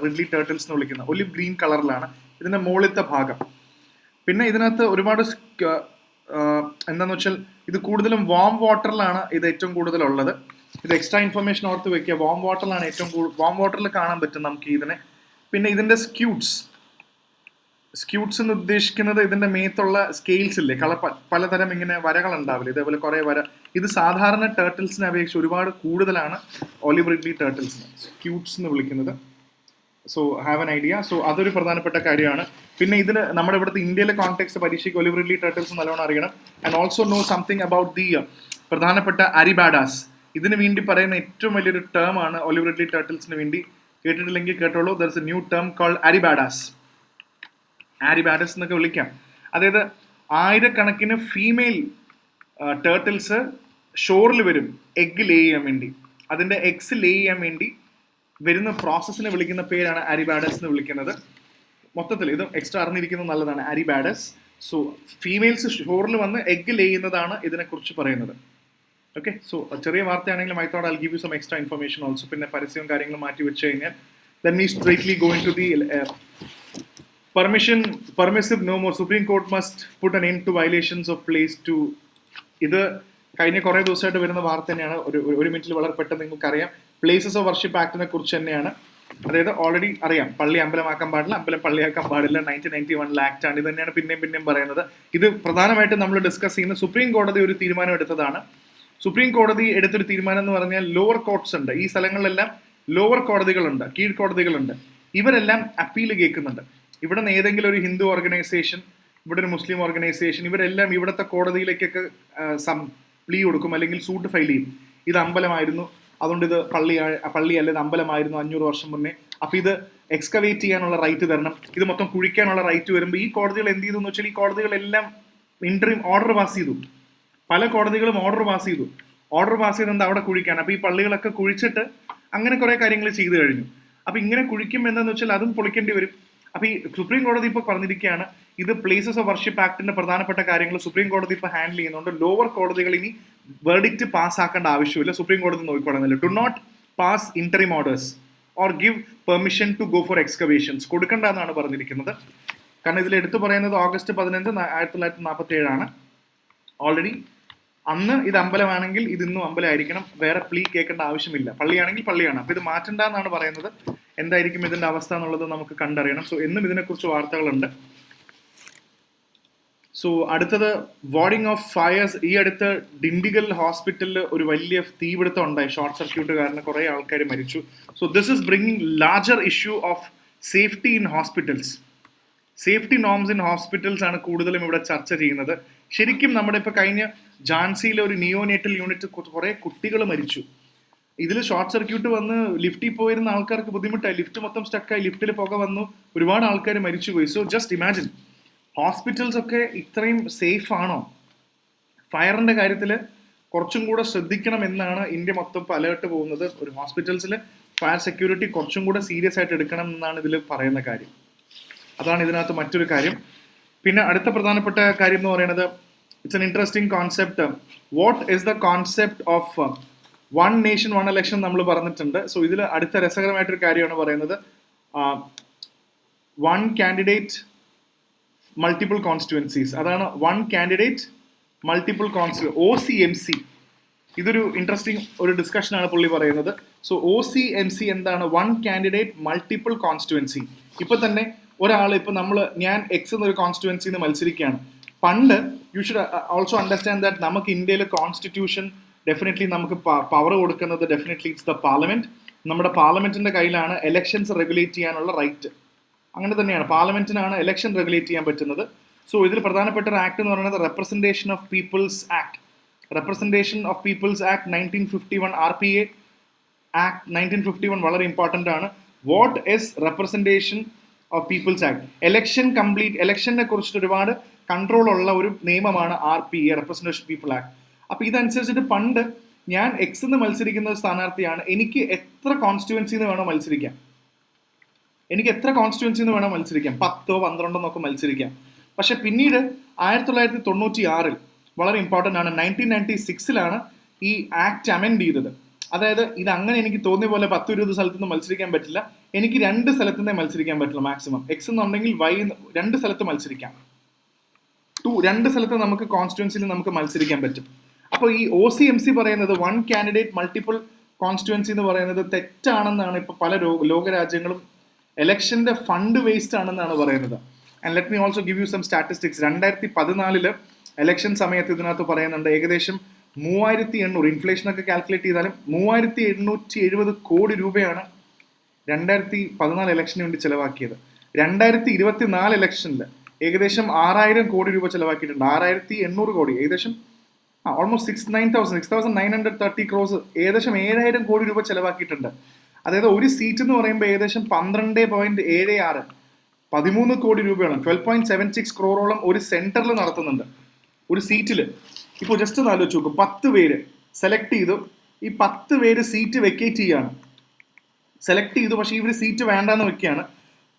റിഡ്ലി ടേർട്ടിൽസ് എന്ന് വിളിക്കുന്നത്. ഒലിവ് ഗ്രീൻ കളറിലാണ് ഇതിന്റെ മുകളിലത്തെ ഭാഗം. പിന്നെ ഇതിനകത്ത് ഒരുപാട് എന്താന്ന് വെച്ചാൽ ഇത് കൂടുതലും വാം വാട്ടറിലാണ് ഇത് ഏറ്റവും കൂടുതലുള്ളത്. ഇത് എക്സ്ട്രാ ഇൻഫർമേഷൻ ഓർത്ത് വെക്കുക. വാം വാട്ടറിലാണ് വാം വാട്ടറിൽ കാണാൻ പറ്റും നമുക്ക് ഇതിനെ. പിന്നെ ഇതിന്റെ സ്ക്യൂട്ട്സ് എന്ന് ഉദ്ദേശിക്കുന്നത് ഇതിന്റെ മേത്തുള്ള സ്കെയിൽസ് ഇല്ലേ, പലതരം ഇങ്ങനെ വരകൾ ഉണ്ടാവില്ല, ഇതേപോലെ കുറെ വര. ഇത് സാധാരണ ടേർട്ടിൽസിനെ അപേക്ഷിച്ച് ഒരുപാട് കൂടുതലാണ് ഒലിവ് റിഡ്ലി ടേർട്ടിൽസിന് സ്ക്യൂട്ട്സ് എന്ന് വിളിക്കുന്നത്. So have an idea. So അതൊരു പ്രധാനപ്പെട്ട കാര്യമാണ്. പിന്നെ ഇതിന് നമ്മുടെ ഇവിടുത്തെ ഇന്ത്യയിലെ കോൺടെക്സ്റ്റ് പരീക്ഷയ്ക്ക് ഒലിവ് റിഡ്ലി ടേർട്ടിൽസ് നല്ലോണം അറിയണം. And also know something about the പ്രധാനപ്പെട്ട അരിബാഡാസ്. ഇതിന് വേണ്ടി പറയുന്ന ഏറ്റവും വലിയൊരു ടേം ആണ് ഒലിവ് റിഡ്ലി ടേർട്ടിൽസിന് വേണ്ടി. കേട്ടിട്ടില്ലെങ്കിൽ കേട്ടോളൂ. There is a new term called arribadas എന്നൊക്കെ വിളിക്കാം. അതായത് ആയിരക്കണക്കിന് ഫീമെയിൽ ടേർട്ടിൽസ് ഷോറിൽ വരും എഗ് ലേ ചെയ്യാൻ വേണ്ടി. അതിന്റെ എഗ്സ് ലേ ചെയ്യാൻ വേണ്ടി വരുന്ന പ്രോസസ്സിനെ വിളിക്കുന്ന പേരാണ് അരിബാഡസ് എന്ന് വിളിക്കുന്നത്. മൊത്തത്തിൽ ഇത് എക്സ്ട്രാ അറിഞ്ഞിരിക്കുന്നത് നല്ലതാണ്, അരിബാഡസ്. സോ ഫീമെയിൽസ് ഷോറിൽ വന്ന് എഗ് ലേ ചെയ്യുന്നതാണ് ഇതിനെക്കുറിച്ച് പറയുന്നത്. ഓക്കെ. സോ ചെറിയ വാർത്തയാണെങ്കിലും I thought I give you some extra information also. പിന്നെ പരസ്യവും കാര്യങ്ങളും മാറ്റി വെച്ച് കഴിഞ്ഞാൽ then we straightly go into the permissive no more. Supreme Court must put an end to violations of place to. ഇത് കഴിഞ്ഞ കുറേ ദിവസമായിട്ട് വരുന്ന വാർത്ത തന്നെയാണ്. ഒരു മിനിറ്റിൽ വളരെ പെട്ടെന്ന് നിങ്ങൾക്കറിയാം. പ്ലേസസ് ഓഫ് വർഷിപ്പ് ആക്ടിനെ കുറിച്ച് തന്നെയാണ്. അതായത് ഓൾറെഡി അറിയാം, പള്ളി അമ്പലമാക്കാൻ പാടില്ല, അമ്പലം പള്ളിയാക്കാൻ പാടില്ല. 1991 ആക്ട് ആണ്. ഇത് തന്നെയാണ് പിന്നെയും പറയുന്നത്. ഇത് പ്രധാനമായിട്ടും നമ്മൾ ഡിസ്കസ് ചെയ്യുന്ന സുപ്രീം കോടതി ഒരു തീരുമാനം എടുത്തതാണ്. സുപ്രീം കോടതി എടുത്തൊരു തീരുമാനം എന്ന് പറഞ്ഞാൽ ലോവർ കോർട്ട്സ് ഉണ്ട്. ഈ സ്ഥലങ്ങളിലെല്ലാം ലോവർ കോടതികളുണ്ട്, കീഴ്ക്കോടതികളുണ്ട്. ഇവരെല്ലാം അപ്പീൽ കേൾക്കുന്നുണ്ട്. ഇവിടെ നിന്ന് ഏതെങ്കിലും ഒരു ഹിന്ദു ഓർഗനൈസേഷൻ, ഇവിടെ ഒരു മുസ്ലിം ഓർഗനൈസേഷൻ, ഇവരെല്ലാം ഇവിടുത്തെ കോടതിയിലേക്കൊക്കെ പ്ലീ കൊടുക്കും, അല്ലെങ്കിൽ സൂട്ട് ഫയൽ ചെയ്യും. ഇത് അമ്പലമായിരുന്നു, അതുകൊണ്ട് ഇത് പള്ളിയല്ല, ഇത് അമ്പലമായിരുന്നു 500 വർഷം മുന്നേ. അപ്പൊ ഇത് എക്സ്കവേറ്റ് ചെയ്യാനുള്ള റൈറ്റ് തരണം, ഇത് മൊത്തം കുഴിക്കാനുള്ള റൈറ്റ് വരുമ്പോൾ ഈ കോടതികൾ എന്ത് ചെയ്തു എന്ന് വെച്ചാൽ, ഈ കോടതികളെല്ലാം ഇന്ററിം ഓർഡർ പാസ് ചെയ്തു. പല കോടതികളും ഓർഡർ പാസ് ചെയ്ത് അവിടെ കുഴിക്കാൻ. അപ്പൊ ഈ പള്ളികളൊക്കെ കുഴിച്ചിട്ട് അങ്ങനെ കുറെ കാര്യങ്ങൾ ചെയ്തു കഴിഞ്ഞു. അപ്പൊ ഇങ്ങനെ കുഴിക്കും എന്താന്ന് വെച്ചാൽ അതും പൊളിക്കേണ്ടി വരും. അപ്പൊ ഈ സുപ്രീം കോടതി ഇപ്പൊ പറഞ്ഞിരിക്കുകയാണ് ഇത് പ്ലേസസ് ഓഫ് വർഷിപ്പ് ആക്ടിന്റെ പ്രധാനപ്പെട്ട കാര്യങ്ങൾ സുപ്രീം കോടതി ഇപ്പൊ ഹാൻഡിൽ ചെയ്യുന്നുണ്ട്. ലോവർ കോടതികൾ ഇനി വെർഡിക്റ്റ് പാസ് ആക്കേണ്ട ആവശ്യമില്ല, സുപ്രീം കോടതി നോക്കിക്കൊള്ളുന്നില്ല. Do not pass interim orders or give permission to go for excavations, കൊടുക്കണ്ട എന്നാണ് പറഞ്ഞിരിക്കുന്നത്. കാരണം ഇതിൽ എടുത്തു പറയുന്നത് ഓഗസ്റ്റ് 15, 1947 ഓൾറെഡി അന്ന് ഇത് അമ്പലമാണെങ്കിൽ ഇത് ഇന്നും അമ്പലമായിരിക്കണം, വേറെ പ്ലീ കേൾക്കേണ്ട ആവശ്യമില്ല. പള്ളിയാണെങ്കിൽ പള്ളിയാണ്. അപ്പൊ ഇത് മാറ്റണ്ട എന്നാണ് പറയുന്നത്. എന്തായിരിക്കും ഇതിന്റെ അവസ്ഥ എന്നുള്ളത് നമുക്ക് കണ്ടറിയണം. സോ എന്നും ഇതിനെക്കുറിച്ച് വാർത്തകളുണ്ട്. സോ അടുത്തത് വാർഡിംഗ് ഓഫ് ഫയർസ്. ഈ അടുത്ത് ഡിണ്ടിഗൽ ഹോസ്പിറ്റലിൽ ഒരു വലിയ തീപിടുത്തം ഉണ്ടായി, ഷോർട്ട് സർക്യൂട്ട് കാരണം കുറെ ആൾക്കാർ മരിച്ചു. So this is bringing larger issue of safety in hospitals. Safety norms in hospitals ആണ് കൂടുതലും ഇവിടെ ചർച്ച ചെയ്യുന്നത്. ശരിക്കും നമ്മുടെ ഇപ്പൊ കഴിഞ്ഞ ജാൻസിയിലെ ഒരു നിയോനേറ്റൽ യൂണിറ്റ് കുറെ കുട്ടികൾ മരിച്ചു. ഇതിൽ ഷോർട്ട് സർക്യൂട്ട് വന്ന് ലിഫ്റ്റിൽ പോയിരുന്ന ആൾക്കാർക്ക് ബുദ്ധിമുട്ടായി, ലിഫ്റ്റ് മൊത്തം സ്റ്റക്കായി, ലിഫ്റ്റിൽ പുക വന്നു, ഒരുപാട് ആൾക്കാർ മരിച്ചുപോയി. സോ ജസ്റ്റ് ഇമാജിൻ, ഹോസ്പിറ്റൽസ് ഒക്കെ ഇത്രയും സേഫ് ആണോ? ഫയറിന്റെ കാര്യത്തിൽ കുറച്ചും കൂടെ ശ്രദ്ധിക്കണം എന്നാണ് ഇന്ത്യ മൊത്തം അലേർട്ട് പോകുന്നത്. ഒരു ഹോസ്പിറ്റൽസിൽ ഫയർ സെക്യൂരിറ്റി കുറച്ചും കൂടെ സീരിയസ് ആയിട്ട് എടുക്കണം എന്നാണ് ഇതിൽ പറയുന്ന കാര്യം. അതാണ് ഇതിനകത്ത് മറ്റൊരു കാര്യം. പിന്നെ അടുത്ത പ്രധാനപ്പെട്ട കാര്യം എന്ന് പറയുന്നത്, it's an interesting concept. What is the concept of one nation one election നമ്മൾ പറഞ്ഞിട്ടുണ്ട്. സോ ഇതിൽ അടുത്ത രസകരമായിട്ടൊരു കാര്യമാണ് പറയുന്നത്, വൺ കാൻഡിഡേറ്റ് മൾട്ടിപ്പിൾ കോൺസ്റ്റിറ്റ്യുവൻസീസ്. അതാണ് വൺ കാൻഡിഡേറ്റ് മൾട്ടിപ്പിൾ കോൺസ്റ്റിറ്റ്യു OCMC. ഇതൊരു ഇൻട്രസ്റ്റിംഗ് ഒരു ഡിസ്കഷനാണ് പുള്ളി പറയുന്നത്. സോ OCMC എന്താണ്? One candidate multiple constituency. ഇപ്പൊ തന്നെ ഒരാൾ ഞാൻ എക്സ് എന്നൊരു കോൺസ്റ്റിറ്റ്യുവൻസിന്ന് മത്സരിക്കുകയാണ്. പണ്ട് you should also understand that നമുക്ക് ഇന്ത്യയിലെ കോൺസ്റ്റിറ്റ്യൂഷൻ ഡെഫിനറ്റ്ലി നമുക്ക് പവർ കൊടുക്കുന്നത് ഡെഫിനറ്റ്ലി ഇറ്റ്സ് ദ പാർലമെന്റ്. നമ്മുടെ പാർലമെന്റിന്റെ കയ്യിലാണ് എലക്ഷൻസ് റെഗുലേറ്റ് ചെയ്യാനുള്ള റൈറ്റ്. അങ്ങനെ തന്നെയാണ്, പാർലമെന്റിനാണ് എലക്ഷൻ റെഗുലേറ്റ് ചെയ്യാൻ പറ്റുന്നത്. സോ ഇതിൽ പ്രധാനപ്പെട്ട ഒരു ആക്ട് എന്ന് പറയുന്നത് representation of people's act. Representation of people's act 1951, RPA act 1951 വളരെ ഇമ്പോർട്ടൻ്റ് ആണ്. What is representation of people's act? ഇലക്ഷനെ കുറിച്ചിട്ട് ഒരുപാട് കൺട്രോൾ ഉള്ള ഒരു നിയമമാണ് RPA, റെപ്രസെന്റേഷൻ പീപ്പിൾ ആക്ട്. അപ്പൊ ഇതനുസരിച്ചിട്ട് പണ്ട് ഞാൻ എക്സ് എന്ന് മത്സരിക്കുന്ന ഒരു സ്ഥാനാർത്ഥിയാണ്, എനിക്ക് എത്ര കോൺസ്റ്റിറ്റ്യുവൻസിന്ന് വേണോ മത്സരിക്കാം, 10 12 മത്സരിക്കാം. പക്ഷെ പിന്നീട് 1996 വളരെ ഇമ്പോർട്ടൻ്റ് ആണ്, 1996 ഈ ആക്ട് അമെൻഡ് ചെയ്തത്. അതായത് ഇത് അങ്ങനെ എനിക്ക് തോന്നിയ പോലെ 10-20 സ്ഥലത്തുനിന്ന് മത്സരിക്കാൻ പറ്റില്ല, എനിക്ക് 2 സ്ഥലത്തുനിന്നേ മത്സരിക്കാൻ പറ്റില്ല മാക്സിമം. എക്സ് എന്നുണ്ടെങ്കിൽ വൈ 2 സ്ഥലത്ത് മത്സരിക്കാം. 2 സ്ഥലത്ത് നമുക്ക് കോൺസ്റ്റിറ്റ്യുവൻസിയിൽ നമുക്ക് മത്സരിക്കാൻ പറ്റും. അപ്പോൾ ഈ OCMC പറയുന്നത് വൺ കാൻഡിഡേറ്റ് മൾട്ടിപ്പിൾ കോൺസ്റ്റിറ്റ്യുവൻസി എന്ന് പറയുന്നത് തെറ്റാണെന്നാണ് ഇപ്പോൾ പല ലോകരാജ്യങ്ങളും, എലക്ഷന്റെ ഫണ്ട് വേസ്റ്റ് ആണെന്നാണ് പറയുന്നത്. And let me also give you some statistics. 2014 election സമയത്ത് ഇതിനകത്ത് പറയുന്നുണ്ട് ഏകദേശം 3800, ഇൻഫ്ലേഷനൊക്കെ കാൽക്കുലേറ്റ് ചെയ്താലും 3870 കോടി രൂപയാണ് 2014 ഇലക്ഷന് വേണ്ടി ചെലവാക്കിയത്. 2024 ഇലക്ഷനിൽ ഏകദേശം 6000 കോടി രൂപ ചെലവാക്കിയിട്ടുണ്ട്. 6800 കോടി, ഏകദേശം ഓൾമോസ്റ്റ് 6,930 ക്രോസ്, ഏകദേശം 7000 കോടി രൂപ ചെലവാക്കിയിട്ടുണ്ട്. അതായത് ഒരു സീറ്റ് എന്ന് പറയുമ്പോൾ ഏകദേശം 12.76, 13 കോടി രൂപയാണ്. 12.76 ക്രോറോളം ഒരു സെന്ററിൽ നടത്തുന്നുണ്ട് ഒരു സീറ്റിൽ. ഇപ്പോൾ ജസ്റ്റ് ഒന്ന് ആലോചിച്ച് നോക്കും, 10 പേര് സെലക്ട് ചെയ്തു, ഈ 10 പേര് സീറ്റ് വെക്കേറ്റ് ചെയ്യാണ്. സെലക്ട് ചെയ്തു, പക്ഷേ ഇവർ സീറ്റ് വേണ്ടാന്ന് വെക്കുകയാണ്.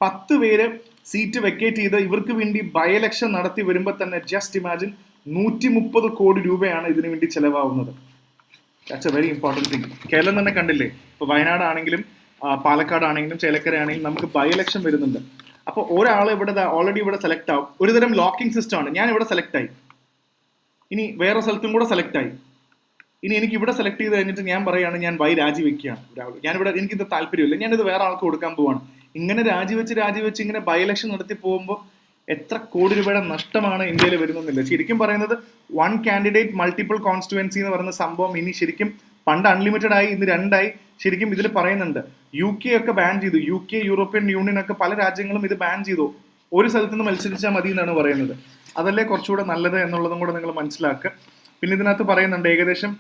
10 പേര് സീറ്റ് വെക്കേറ്റ് ചെയ്ത് ഇവർക്ക് വേണ്ടി ബൈ ഇലക്ഷൻ നടത്തി വരുമ്പോൾ തന്നെ ജസ്റ്റ് ഇമാജിൻ 130 കോടി രൂപയാണ് ഇതിനു വേണ്ടി ചെലവാകുന്നത്. That's a very important thing. Keralam തന്നെ കണ്ടില്ലേ, ഇപ്പോൾ വയനാട് ആണെങ്കിലും പാലക്കാട് ആണെങ്കിലും ചേലക്കര ആണെങ്കിലും നമുക്ക് ബൈ ഇലക്ഷൻ വരുന്നുണ്ട്. അപ്പോൾ ഒരാൾ ഓൾറെഡി ഇവിടെ സെലക്ട് ആവും. ഒരുതരം ലോക്കിംഗ് സിസ്റ്റം ആണ്. ഞാൻ ഇവിടെ സെലക്ട് ആയി, ഇനി വേറെ സ്ഥലത്തും കൂടെ സെലക്ട് ആയി, ഇനി എനിക്ക് ഇവിടെ സെലക്ട് ചെയ്ത് കഴിഞ്ഞിട്ട് ഞാൻ പറയുകയാണ് ഞാൻ ബൈ രാജിവെക്കുകയാണ്, ഞാനിവിടെ എനിക്കിത് താല്പര്യമില്ല, ഞാനിത് വേറെ ആൾക്ക് കൊടുക്കാൻ പോവാണ്. ഇങ്ങനെ രാജിവെച്ച് ഇങ്ങനെ ബൈ ഇലക്ഷൻ നടത്തി പോകുമ്പോൾ എത്ര കോടി രൂപയുടെ നഷ്ടമാണ് ഇന്ത്യയിൽ വരുന്നില്ല. ശരിക്കും പറയുന്നത് വൺ കാൻഡിഡേറ്റ് മൾട്ടിപ്പിൾ കോൺസ്റ്റിറ്റ്യുവൻസി എന്ന് പറയുന്ന സംഭവം ഇനി ശരിക്കും പണ്ട് അൺലിമിറ്റഡ് ആയി, ഇന്ന് 2 ആയി. ശരിക്കും ഇതിൽ പറയുന്നുണ്ട് UK ഒക്കെ ബാൻ ചെയ്തു, UK, യൂറോപ്യൻ യൂണിയൻ ഒക്കെ പല രാജ്യങ്ങളും ഇത് ബാൻ ചെയ്തു. ഒരു സ്ഥലത്ത് നിന്ന് മത്സരിച്ചാൽ മതി എന്നാണ് പറയുന്നത്. അതല്ലേ കുറച്ചുകൂടെ നല്ലത് എന്നുള്ളതും കൂടെ നിങ്ങൾ മനസ്സിലാക്കുക. പിന്നെ ഇതിനകത്ത് പറയുന്നുണ്ട് ഏകദേശം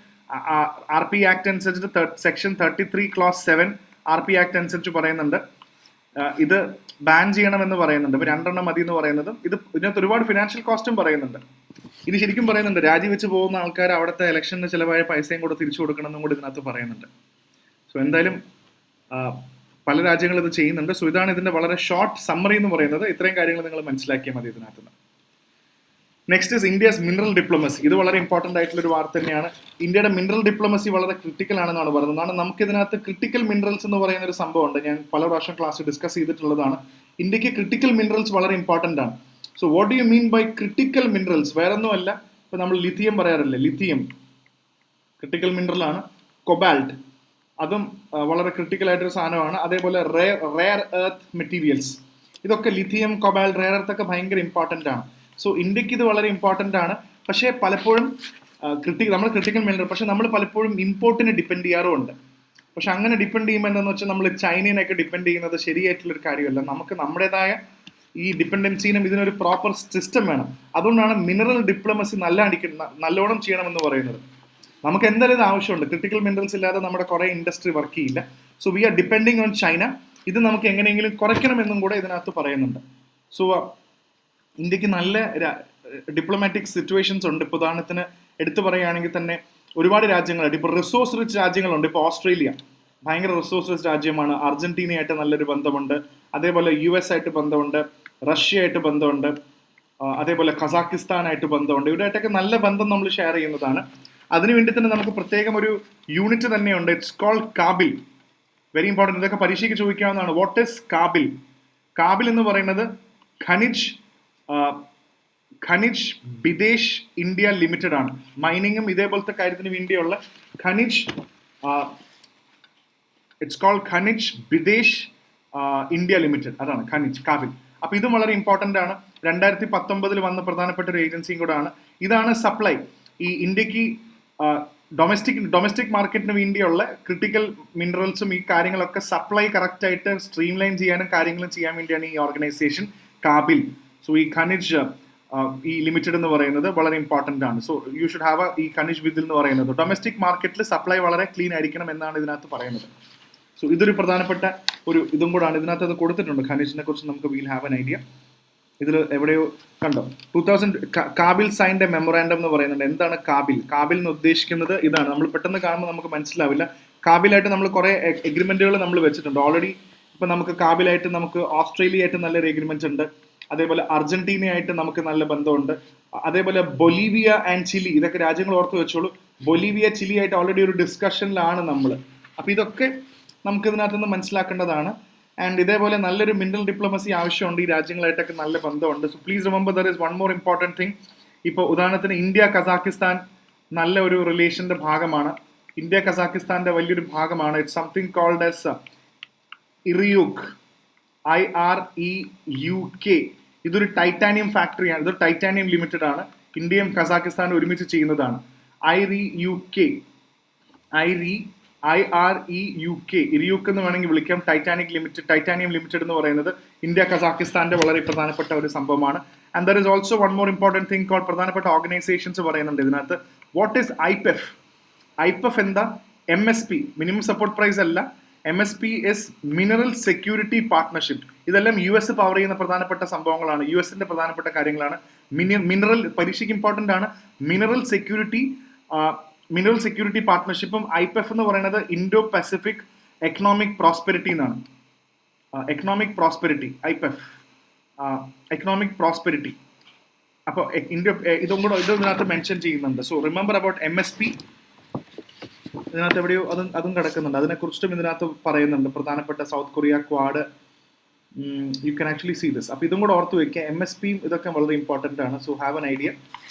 RP ആക്ട് അനുസരിച്ച് സെക്ഷൻ 33 ക്ലോസ് 7 RP ആക്ട് അനുസരിച്ച് പറയുന്നുണ്ട് ഇത് ബാൻ ചെയ്യണമെന്ന് പറയുന്നുണ്ട്. ഇപ്പൊ 2 മതി എന്ന് പറയുന്നതും ഇതിനകത്ത് ഒരുപാട് ഫിനാൻഷ്യൽ കോസ്റ്റും പറയുന്നുണ്ട്. ഇനി ശരിക്കും പറയുന്നുണ്ട് രാജിവെച്ച് പോകുന്ന ആൾക്കാർ അവിടുത്തെ ഇലക്ഷന് ചിലവായ പൈസയും കൂടെ തിരിച്ചു കൊടുക്കണം എന്നും കൂടി ഇതിനകത്ത് പറയുന്നുണ്ട്. സോ എന്തായാലും പല രാജ്യങ്ങളും ഇത് ചെയ്യുന്നുണ്ട്. സോ ഇതാണ് ഇതിന്റെ വളരെ ഷോർട്ട് സമ്മറി എന്ന് പറയുന്നത്. ഇത്രയും കാര്യങ്ങൾ നിങ്ങൾ മനസ്സിലാക്കിയാൽ മതി ഇതിനകത്ത് നിന്ന്. Next is India's mineral diplomacy. ഇത് വളരെ ഇമ്പോർട്ടന്റ് ആയിട്ടുള്ള ഒരു വാർത്ത തന്നെയാണ്. ഇന്ത്യയുടെ മിനറൽ ഡിപ്ലോമസി വളരെ ക്രിട്ടിക്കൽ ആണെന്നാണ് പറയുന്നത്. കാരണം നമുക്ക് ഇതിനകത്ത് ക്രിട്ടിക്കൽ മിനറൽസ് എന്ന് പറയുന്ന ഒരു സംഭവമുണ്ട്. ഞാൻ പല പ്രാവശ്യം ക്ലാസ് ഡിസ്കസ് ചെയ്തിട്ടുള്ളതാണ്. ഇന്ത്യക്ക് ക്രിട്ടിക്കൽ മിനറൽസ് വളരെ ഇമ്പോർട്ടന്റ് ആണ്. So what do you mean by critical minerals? വേറൊന്നുമല്ല, ഇപ്പൊ നമ്മൾ ലിഥിയം പറയാറില്ലേ, ലിഥിയം ക്രിട്ടിക്കൽ മിനറൽ ആണ്. കൊബാൾട്ട് അതും വളരെ ക്രിട്ടിക്കൽ ആയിട്ടൊരു സാധനമാണ്. അതേപോലെ റെയർ എർത്ത് മെറ്റീരിയൽസ്, ഇതൊക്കെ ലിഥിയം, കൊബാൾട്ട്, റെയർ എർത്ത് ഒക്കെ ഭയങ്കര ഇമ്പോർട്ടന്റ് ആണ്. സോ ഇന്ത്യക്ക് ഇത് വളരെ ഇമ്പോർട്ടന്റ് ആണ്. പക്ഷേ പലപ്പോഴും നമ്മൾ ക്രിട്ടിക്കൽ മിനറൽ, പക്ഷെ നമ്മൾ പലപ്പോഴും ഇമ്പോർട്ടിന് ഡിപ്പെൻഡ് ചെയ്യാറുമുണ്ട്. പക്ഷെ അങ്ങനെ ഡിപ്പെൻഡ് ചെയ്യുമ്പോൾ എന്താണെന്ന് വെച്ചാൽ നമ്മൾ ചൈനയൊക്കെ ഡിപ്പെൻഡ് ചെയ്യുന്നത് ശരിയായിട്ടുള്ളൊരു കാര്യമല്ല. നമുക്ക് നമ്മുടേതായ ഈ ഡിപ്പെൻഡൻസിനും ഇതിനൊരു പ്രോപ്പർ സിസ്റ്റം വേണം. അതുകൊണ്ടാണ് മിനറൽ ഡിപ്ലോമസി നല്ലോണം ചെയ്യണമെന്ന് പറയുന്നത്. നമുക്ക് എന്തായാലും ഇത് ആവശ്യമുണ്ട്. ക്രിട്ടിക്കൽ മിനറൽസ് ഇല്ലാതെ നമ്മുടെ കുറേ ഇൻഡസ്ട്രി വർക്ക് ചെയ്യില്ല. So we R depending on China. ഇത് നമുക്ക് എങ്ങനെയെങ്കിലും കുറയ്ക്കണമെന്നും കൂടെ ഇതിനകത്ത് പറയുന്നുണ്ട്. സോ ഇന്ത്യക്ക് നല്ല ഡിപ്ലോമാറ്റിക് സിറ്റുവേഷൻസ് ഉണ്ട്. ഇപ്പോൾ ഉദാഹരണത്തിന് എടുത്തു പറയുകയാണെങ്കിൽ തന്നെ ഒരുപാട് രാജ്യങ്ങളുണ്ട്. ഇപ്പോൾ റിസോഴ്സ് റിച്ച് രാജ്യങ്ങളുണ്ട്. ഇപ്പോൾ ഓസ്ട്രേലിയ ഭയങ്കര റിസോഴ്സ് റിച്ച് രാജ്യമാണ്. അർജന്റീനയായിട്ട് നല്ലൊരു ബന്ധമുണ്ട്. അതേപോലെ US ആയിട്ട് ബന്ധമുണ്ട്, റഷ്യ ആയിട്ട് ബന്ധമുണ്ട്, അതേപോലെ കസാക്കിസ്ഥാനായിട്ട് ബന്ധമുണ്ട്. ഇവരായിട്ടൊക്കെ നല്ല ബന്ധം നമ്മൾ ഷെയർ ചെയ്യുന്നതാണ്. അതിനുവേണ്ടി തന്നെ നമുക്ക് പ്രത്യേകം ഒരു യൂണിറ്റ് തന്നെയുണ്ട്. It's called KABIL. Very important. ഇതൊക്കെ പരീക്ഷയ്ക്ക് ചോദിക്കാവുന്നതാണ്. What is കാബിൽ? കാബിൽ എന്ന് പറയുന്നത് ഖനിജ് ബിദേശ് ഇന്ത്യ ലിമിറ്റഡ് ആണ്. മൈനിങ്ങും ഇതേപോലത്തെ കാര്യത്തിന് വേണ്ടിയുള്ള Khanij, it's called Khanij Bidesh India limited, അതാണ് ഖനിജ് കാബിൽ. അപ്പൊ ഇതും വളരെ ഇമ്പോർട്ടന്റ് ആണ്. 2019 വന്ന പ്രധാനപ്പെട്ട ഒരു ഏജൻസിയും കൂടെ ആണ്. ഇതാണ് സപ്ലൈ, ഈ ഇന്ത്യക്ക് ഡൊമസ്റ്റിക് മാർക്കറ്റിന് വേണ്ടിയുള്ള ക്രിട്ടിക്കൽ മിനറൽസും ഈ കാര്യങ്ങളൊക്കെ സപ്ലൈ കറക്റ്റ് ആയിട്ട് സ്ട്രീംലൈൻ ചെയ്യാനും കാര്യങ്ങളും ചെയ്യാൻ വേണ്ടിയാണ് ഈ ഓർഗനൈസേഷൻ കാബിൽ. സോ ഈ ഖനിജ് ഈ ലിമിറ്റഡ് എന്ന് പറയുന്നത് വളരെ ഇമ്പോർട്ടന്റ് ആണ്. സോ യു ഷുഡ് ഹാവ് ഈ ഖനിജ് വിത്തിൽ എന്ന് പറയുന്നത് ഡൊമസ്റ്റിക് മാർക്കറ്റിൽ സപ്ലൈ വളരെ ക്ലീൻ ആയിരിക്കണം എന്നാണ് ഇതിനകത്ത് പറയുന്നത്. സോ ഇതൊരു പ്രധാനപ്പെട്ട ഒരു ഇതും കൂടാണ്. ഇതിനകത്ത് അത് കൊടുത്തിട്ടുണ്ട്. ഖനിജിനെ കുറിച്ച് നമുക്ക് വീൽ ഹാവ് എൻ ഐഡിയ. ഇതിൽ എവിടെയോ കണ്ടോ 2000 കാബിൽ സൈൻഡ് എ മെമ്മോറാൻഡം എന്ന് പറയുന്നുണ്ട്. എന്താണ് കാബിൽ? കാബിൽ എന്ന് ഉദ്ദേശിക്കുന്നത് ഇതാണ്. നമ്മൾ പെട്ടെന്ന് കാണുമ്പോൾ നമുക്ക് മനസ്സിലാവില്ല. കാബിലായിട്ട് നമ്മൾ കുറേ എഗ്രിമെന്റുകൾ നമ്മൾ വെച്ചിട്ടുണ്ട് ഓൾറെഡി. ഇപ്പം നമുക്ക് കാബിലായിട്ട് നമുക്ക് ഓസ്ട്രേലിയ ആയിട്ട് നല്ലൊരു എഗ്രിമെന്റ് ഉണ്ട്. അതേപോലെ അർജന്റീനയായിട്ട് നമുക്ക് നല്ല ബന്ധമുണ്ട്. അതേപോലെ ബൊലീവിയ ആൻഡ് ചിലി, ഇതൊക്കെ രാജ്യങ്ങൾ ഓർത്ത് വെച്ചോളൂ. ബൊലീവിയ, ചിലി ആയിട്ട് ഓൾറെഡി ഒരു ഡിസ്കഷനിലാണ് നമ്മൾ. അപ്പം ഇതൊക്കെ നമുക്ക് ഇതിനകത്തുനിന്ന് മനസ്സിലാക്കേണ്ടതാണ്. ആൻഡ് ഇതേപോലെ നല്ലൊരു മിനറൽ ഡിപ്ലോമസി ആവശ്യമുണ്ട്. ഈ രാജ്യങ്ങളായിട്ടൊക്കെ നല്ല ബന്ധമുണ്ട്. So please remember there is one more important thing. ഇപ്പോൾ ഉദാഹരണത്തിന് ഇന്ത്യ കസാക്കിസ്ഥാൻ നല്ല ഒരു റിലേഷന്റെ ഭാഗമാണ്. ഇന്ത്യ കസാക്കിസ്ഥാന്റെ വലിയൊരു ഭാഗമാണ്. It's something called as IREUK, IREUK. ഇതൊരു ടൈറ്റാനിയം ഫാക്ടറിയാണ്. ഇതൊരു ടൈറ്റാനിയം ലിമിറ്റഡ് ആണ്. ഇന്ത്യയും കസാക്കിസ്ഥാനും ഒരുമിച്ച് ചെയ്യുന്നതാണ്. IREUK, ഇറിയൂക്ക് എന്ന് വേണമെങ്കിൽ വിളിക്കാം. ടൈറ്റാനിയം ലിമിറ്റഡ് എന്ന് പറയുന്നത് ഇന്ത്യ കസാക്കിസ്ഥാന്റെ വളരെ പ്രധാനപ്പെട്ട ഒരു സംഭവമാണ്. And there is also one more important thing call, പ്രധാനപ്പെട്ട ഓർഗനൈസേഷൻസ് പറയുന്നുണ്ട് ഇതിനകത്ത്. What is IPEF? IPEF എന്താ? MSP, മിനിമം സപ്പോർട്ട് പ്രൈസ് അല്ല. MSP is mineral security partnership. ഇതെല്ലാം US പവർ ചെയ്യുന്ന പ്രധാനപ്പെട്ട സംഭവങ്ങളാണ്. USന്റെ പ്രധാനപ്പെട്ട കാര്യങ്ങളാണ്. മിനറൽ പരീക്ഷയ്ക്ക് ഇമ്പോർട്ടൻ്റ് ആണ്. മിനറൽ സെക്യൂരിറ്റി പാർട്ട്ണർഷിപ്പും IPEF എന്ന് പറയുന്നത് ഇൻഡോ പസഫിക് എക്കണോമിക് പ്രോസ്പെരിറ്റി എന്നാണ്. Economic prosperity, IPEF economic prosperity. അപ്പോൾ ഇതും കൂടെ ഇതിനകത്ത് മെൻഷൻ ചെയ്യുന്നുണ്ട്. So remember about MSP. ഇതിനകത്ത് എവിടെയോ അതും കിടക്കുന്നുണ്ട്. അതിനെക്കുറിച്ചിട്ടും ഇതിനകത്ത് പറയുന്നുണ്ട്. പ്രധാനപ്പെട്ട South Korea Quad, you can actually see this. അപ്പോൾ ഇതും കൂടെ ഓർത്ത് വയ്ക്കുക. MSPയും ഇതൊക്കെ വളരെ ഇമ്പോർട്ടൻ്റ് ആണ്. സോ ഹാവ് എൻ ഐഡിയ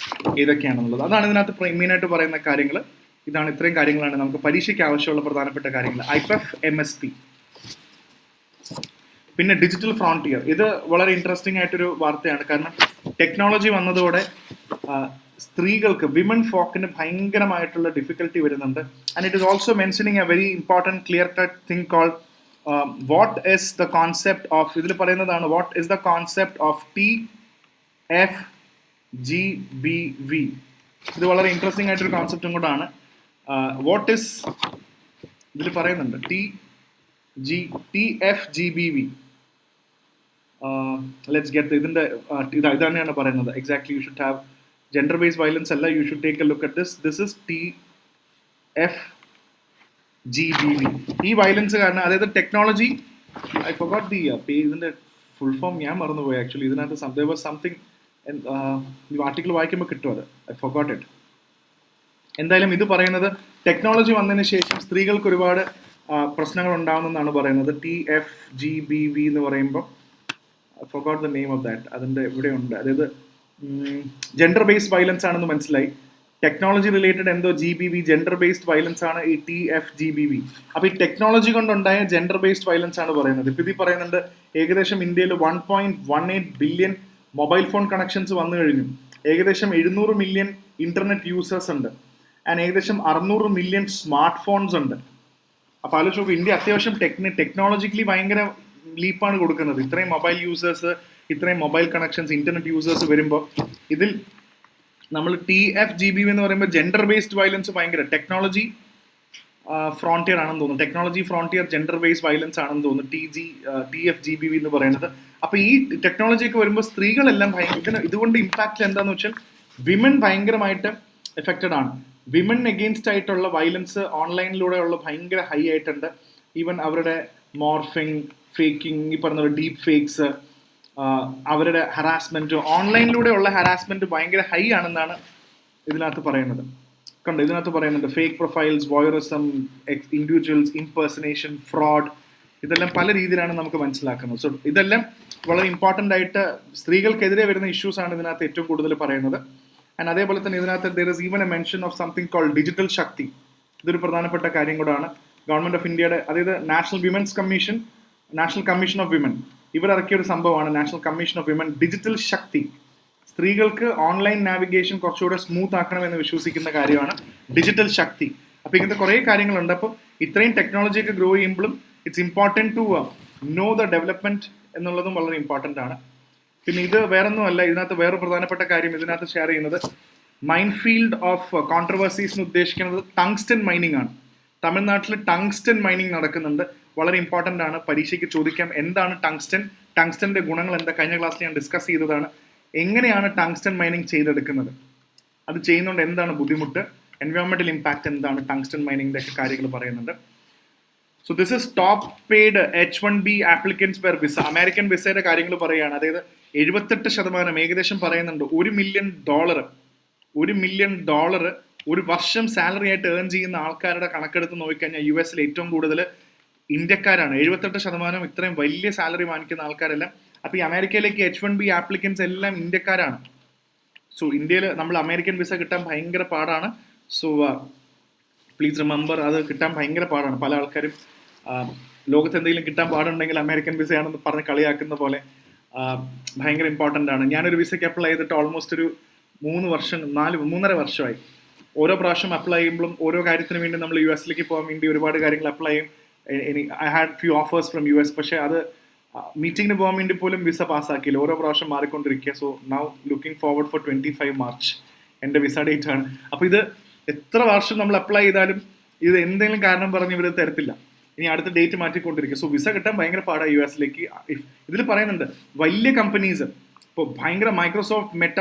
ഏതൊക്കെയാണെന്നുള്ളത്. അതാണ് ഇതിനകത്ത് മെയിനായിട്ട് പറയുന്ന കാര്യങ്ങൾ. ഇതാണ്, ഇത്രയും കാര്യങ്ങളാണ് നമുക്ക് പരീക്ഷയ്ക്ക് ആവശ്യമുള്ള പ്രധാനപ്പെട്ട കാര്യങ്ങൾ. IPEF, MSP. പിന്നെ ഡിജിറ്റൽ ഫ്രോണ്ടിയർ. ഇത് വളരെ ഇൻട്രസ്റ്റിംഗ് ആയിട്ടൊരു വാർത്തയാണ്. കാരണം ടെക്നോളജി വന്നതോടെ സ്ത്രീകൾക്ക്, വിമൻ ഫോക്കിന് ഭയങ്കരമായിട്ടുള്ള ഡിഫിക്കൽട്ടി വരുന്നുണ്ട്. And it is also mentioning a very important clear cut thing called what is the concept of, ഇതിൽ പറയുന്നതാണ് what is the concept of TFGBV. ഇത് വളരെ ഇൻട്രസ്റ്റിംഗ് ആയിട്ടൊരു കോൺസെപ്റ്റും കൂടാണ്. വാട്ട് ഇസ്, ഇതിൽ പറയുന്നുണ്ട് TFGBV. ലെറ്റ്സ് ഗെറ്റ് ഇതിൻ്റെ ഇത് തന്നെയാണ് പറയുന്നത്. Exactly you should have gender based violence അല്ല. You should take a look at this. This is TFGBV. GBV. ഈ വയലൻസ് കാരണം, അതായത് ടെക്നോളജി, ഐ ഫൊഗോട്ട് ദി ഇതിന്റെ ഫുൾ ഫോം ഞാൻ മറന്നുപോയി ആക്ച്വലി. ഇതിനകത്ത് സംതിങ് ആർട്ടിക്കിൾ വായിക്കുമ്പോൾ കിട്ടും അത്, ഐ ഫൊഗോട്ട് ഇറ്റ്. എന്തായാലും ഇത് പറയുന്നത് ടെക്നോളജി വന്നതിന് ശേഷം സ്ത്രീകൾക്ക് ഒരുപാട് പ്രശ്നങ്ങൾ ഉണ്ടാകുമെന്നാണ് പറയുന്നത്. TFGBV എന്ന് പറയുമ്പോൾ I forgot the name of that, അതിൻ്റെ ഇവിടെ ഉണ്ട്. അതായത് ജെൻഡർ ബേസ്ഡ് വയലൻസ് ആണെന്ന് മനസ്സിലായി. ടെക്നോളജി റിലേറ്റഡ് എന്തോ GBV, ജെൻഡർ ബേസ്ഡ് വയലൻസ് ആണ് ഈ TFGBV. അപ്പോൾ ഈ ടെക്നോളജി കൊണ്ടുണ്ടായ ജെൻഡർ ബേസ്ഡ് വയലൻസ് ആണ് പറയുന്നത്. ഇപ്പം ഇതിൽ പറയുന്നുണ്ട് ഏകദേശം ഇന്ത്യയിൽ 1.18 ബില്യൺ മൊബൈൽ ഫോൺ കണക്ഷൻസ് വന്നു കഴിഞ്ഞു, ഏകദേശം 700 മില്യൺ ഇന്റർനെറ്റ് യൂസേഴ്സ് ഉണ്ട്, ആൻഡ് ഏകദേശം 600 മില്യൺ സ്മാർട്ട് ഫോൺസ് ഉണ്ട്. അപ്പോൾ ആലോചിച്ച് നോക്കൂ, ഇന്ത്യ അത്യാവശ്യം ടെക്നോളജിക്കലി ഭയങ്കര ലീപ്പാണ് കൊടുക്കുന്നത്. ഇത്രയും മൊബൈൽ യൂസേഴ്സ്, ഇത്രയും മൊബൈൽ കണക്ഷൻസ്, ഇന്റർനെറ്റ് യൂസേഴ്സ് വരുമ്പോൾ ഇതിൽ നമ്മൾ TFGBV എന്ന് പറയുമ്പോൾ ജെൻഡർ ബേസ്ഡ് വയലൻസ് ഭയങ്കര ടെക്നോളജി ഫ്രോണ്ടിയർ ആണെന്ന് തോന്നുന്നു. Technology frontier gender based violence ആണെന്ന് തോന്നുന്നു TFGBV എന്ന് പറയുന്നത്. അപ്പോൾ ഈ ടെക്നോളജി ഒക്കെ വരുമ്പോൾ സ്ത്രീകളെല്ലാം ഇതുകൊണ്ട് ഇമ്പാക്റ്റ് എന്താണെന്ന് വെച്ചാൽ വിമൻ ഭയങ്കരമായിട്ട് എഫക്റ്റഡ് ആണ്. വിമൻ എഗെയിൻസ്റ്റ് ആയിട്ടുള്ള വയലൻസ് ഓൺലൈനിലൂടെയുള്ള ഭയങ്കര ഹൈ ആയിട്ടുണ്ട്. ഈവൻ അവരുടെ മോർഫിങ്, ഫേക്കിംഗ്, ഈ പറഞ്ഞ ഡീപ്പ് ഫേക്സ്, അവരുടെ ഹറാസ്മെന്റ്, ഓൺലൈനിലൂടെയുള്ള ഹറാസ്മെന്റ് ഭയങ്കര ഹൈ ആണെന്നാണ് ഇതിനകത്ത് പറയുന്നത്. കണ്ടോ, ഇതിനകത്ത് പറയുന്നുണ്ട് fake profiles, voyeurism, individuals, impersonation, fraud, ഇതെല്ലാം പല രീതിയിലാണ് നമുക്ക് മനസ്സിലാക്കുന്നത്. സോ ഇതെല്ലാം വളരെ ഇമ്പോർട്ടൻ്റ് ആയിട്ട് സ്ത്രീകൾക്കെതിരെ വരുന്ന ഇഷ്യൂസ് ആണ് ഇതിനകത്ത് ഏറ്റവും കൂടുതൽ പറയുന്നത്. ആൻഡ് അതേപോലെ തന്നെ ഇതിനകത്ത് there is even a mention of something called digital Shakti. ഇതൊരു പ്രധാനപ്പെട്ട കാര്യം കൂടാണ്. ഗവൺമെന്റ് ഓഫ് ഇന്ത്യയുടെ, അതായത് നാഷണൽ കമ്മീഷൻ ഓഫ് വിമൻ, ഇവർ ഇറക്കിയ ഒരു സംഭവമാണ് national commission of women digital Shakti. സ്ത്രീകൾക്ക് ഓൺലൈൻ നാവിഗേഷൻ കുറച്ചുകൂടെ സ്മൂത്ത് ആക്കണമെന്ന് വിശ്വസിക്കുന്ന കാര്യമാണ് ഡിജിറ്റൽ ശക്തി. അപ്പോൾ ഇങ്ങനത്തെ കുറേ കാര്യങ്ങളുണ്ട്. അപ്പോൾ ഇത്രയും ടെക്നോളജിയൊക്കെ ഗ്രോ ചെയ്യുമ്പോഴും it's important to know the development എന്നുള്ളതും വളരെ ഇമ്പോർട്ടൻ്റ് ആണ്. പിന്നെ ഇത് വേറൊന്നുമല്ല, ഇതിനകത്ത് വേറെ പ്രധാനപ്പെട്ട കാര്യം ഇതിനകത്ത് ഷെയർ ചെയ്യുന്നത് മൈൻ ഫീൽഡ് ഓഫ് കോൺട്രവേഴ്സീസ് ഉദ്ദേശിക്കുന്നത് ടങ്സ്റ്റൺ മൈനിങ് ആണ്. തമിഴ്നാട്ടിൽ ടങ്സ്റ്റൺ മൈനിങ് നടക്കുന്നുണ്ട്. വളരെ ഇമ്പോർട്ടൻ്റ് ആണ്, പരീക്ഷയ്ക്ക് ചോദിക്കാം എന്താണ് ടങ്സ്റ്റൺ, ടങ്സ്റ്റന്റെ ഗുണങ്ങൾ എന്താ. കഴിഞ്ഞ ക്ലാസ്സിൽ ഞാൻ ഡിസ്കസ് ചെയ്തതാണ്. എങ്ങനെയാണ് ടങ്സ്റ്റൺ മൈനിങ് ചെയ്തെടുക്കുന്നത്, അത് ചെയ്യുന്നതുകൊണ്ട് എന്താണ് ബുദ്ധിമുട്ട്, എൻവയോൺമെന്റൽ ഇമ്പാക്ട് എന്താണ്, ടങ്സ്റ്റൺ മൈനിങ്ങിന്റെ ഒക്കെ കാര്യങ്ങൾ പറയുന്നുണ്ട്. So this is top paid H1B applicants per visa. American വിസയുടെ കാര്യങ്ങൾ പറയുകയാണ്. അതായത് 78% ഏകദേശം പറയുന്നുണ്ട് $1 മില്യൺ ഒരു വർഷം സാലറി ആയിട്ട് ഏൺ ചെയ്യുന്ന ആൾക്കാരുടെ കണക്കെടുത്ത് നോക്കിക്കഴിഞ്ഞാൽ US ഏറ്റവും കൂടുതൽ ഇന്ത്യക്കാരാണ്. 78% ഇത്രയും വലിയ സാലറി വാങ്ങിക്കുന്ന ആൾക്കാരെല്ലാം. അപ്പോൾ ഈ അമേരിക്കയിലേക്ക് H1B ആപ്ലിക്കൻസ് എല്ലാം ഇന്ത്യക്കാരാണ്. സോ ഇന്ത്യയിൽ നമ്മൾ അമേരിക്കൻ വിസ കിട്ടാൻ ഭയങ്കര പാടാണ്. സോ പ്ലീസ് റിമെമ്പർ, അത് കിട്ടാൻ ഭയങ്കര പാടാണ്. പല ആൾക്കാരും ലോകത്ത് എന്തെങ്കിലും കിട്ടാൻ പാടുണ്ടെങ്കിൽ അമേരിക്കൻ വിസയാണെന്ന് പറഞ്ഞ് കളിയാക്കുന്ന പോലെ ഭയങ്കര ഇമ്പോർട്ടൻ്റ് ആണ്. ഞാനൊരു വിസയ്ക്ക് അപ്ലൈ ചെയ്തിട്ട് ഓൾമോസ്റ്റ് ഒരു 3.5 വർഷമായി. ഓരോ പ്രാവശ്യം അപ്ലൈ ചെയ്യുമ്പോഴും ഓരോ കാര്യത്തിന് വേണ്ടി നമ്മൾ US പോകാൻ വേണ്ടി ഒരുപാട് കാര്യങ്ങൾ അപ്ലൈ ചെയ്യും. I had few offers from US, പക്ഷേ അത് മീറ്റിങ്ങിന് പോകാൻ വേണ്ടി പോലും വിസ പാസ്സാക്കിയില്ല. ഓരോ പ്രാവശ്യം മാറിക്കൊണ്ടിരിക്കുക. So now looking forward for 25 March എൻ്റെ വിസ ഡേറ്റ് ആണ്. അപ്പോൾ ഇത് എത്ര വർഷം നമ്മൾ അപ്ലൈ ചെയ്താലും ഇത് എന്തെങ്കിലും കാരണം പറഞ്ഞ് ഇവർ തരത്തില്ല. ഇനി അടുത്ത ഡേറ്റ് മാറ്റിക്കൊണ്ടിരിക്കുക. സോ വിസ കിട്ടാൻ ഭയങ്കര പാടാണ് US. ഇതിൽ പറയുന്നുണ്ട് വലിയ കമ്പനീസ്, ഇപ്പോൾ ഭയങ്കര മൈക്രോസോഫ്റ്റ്, മെറ്റ,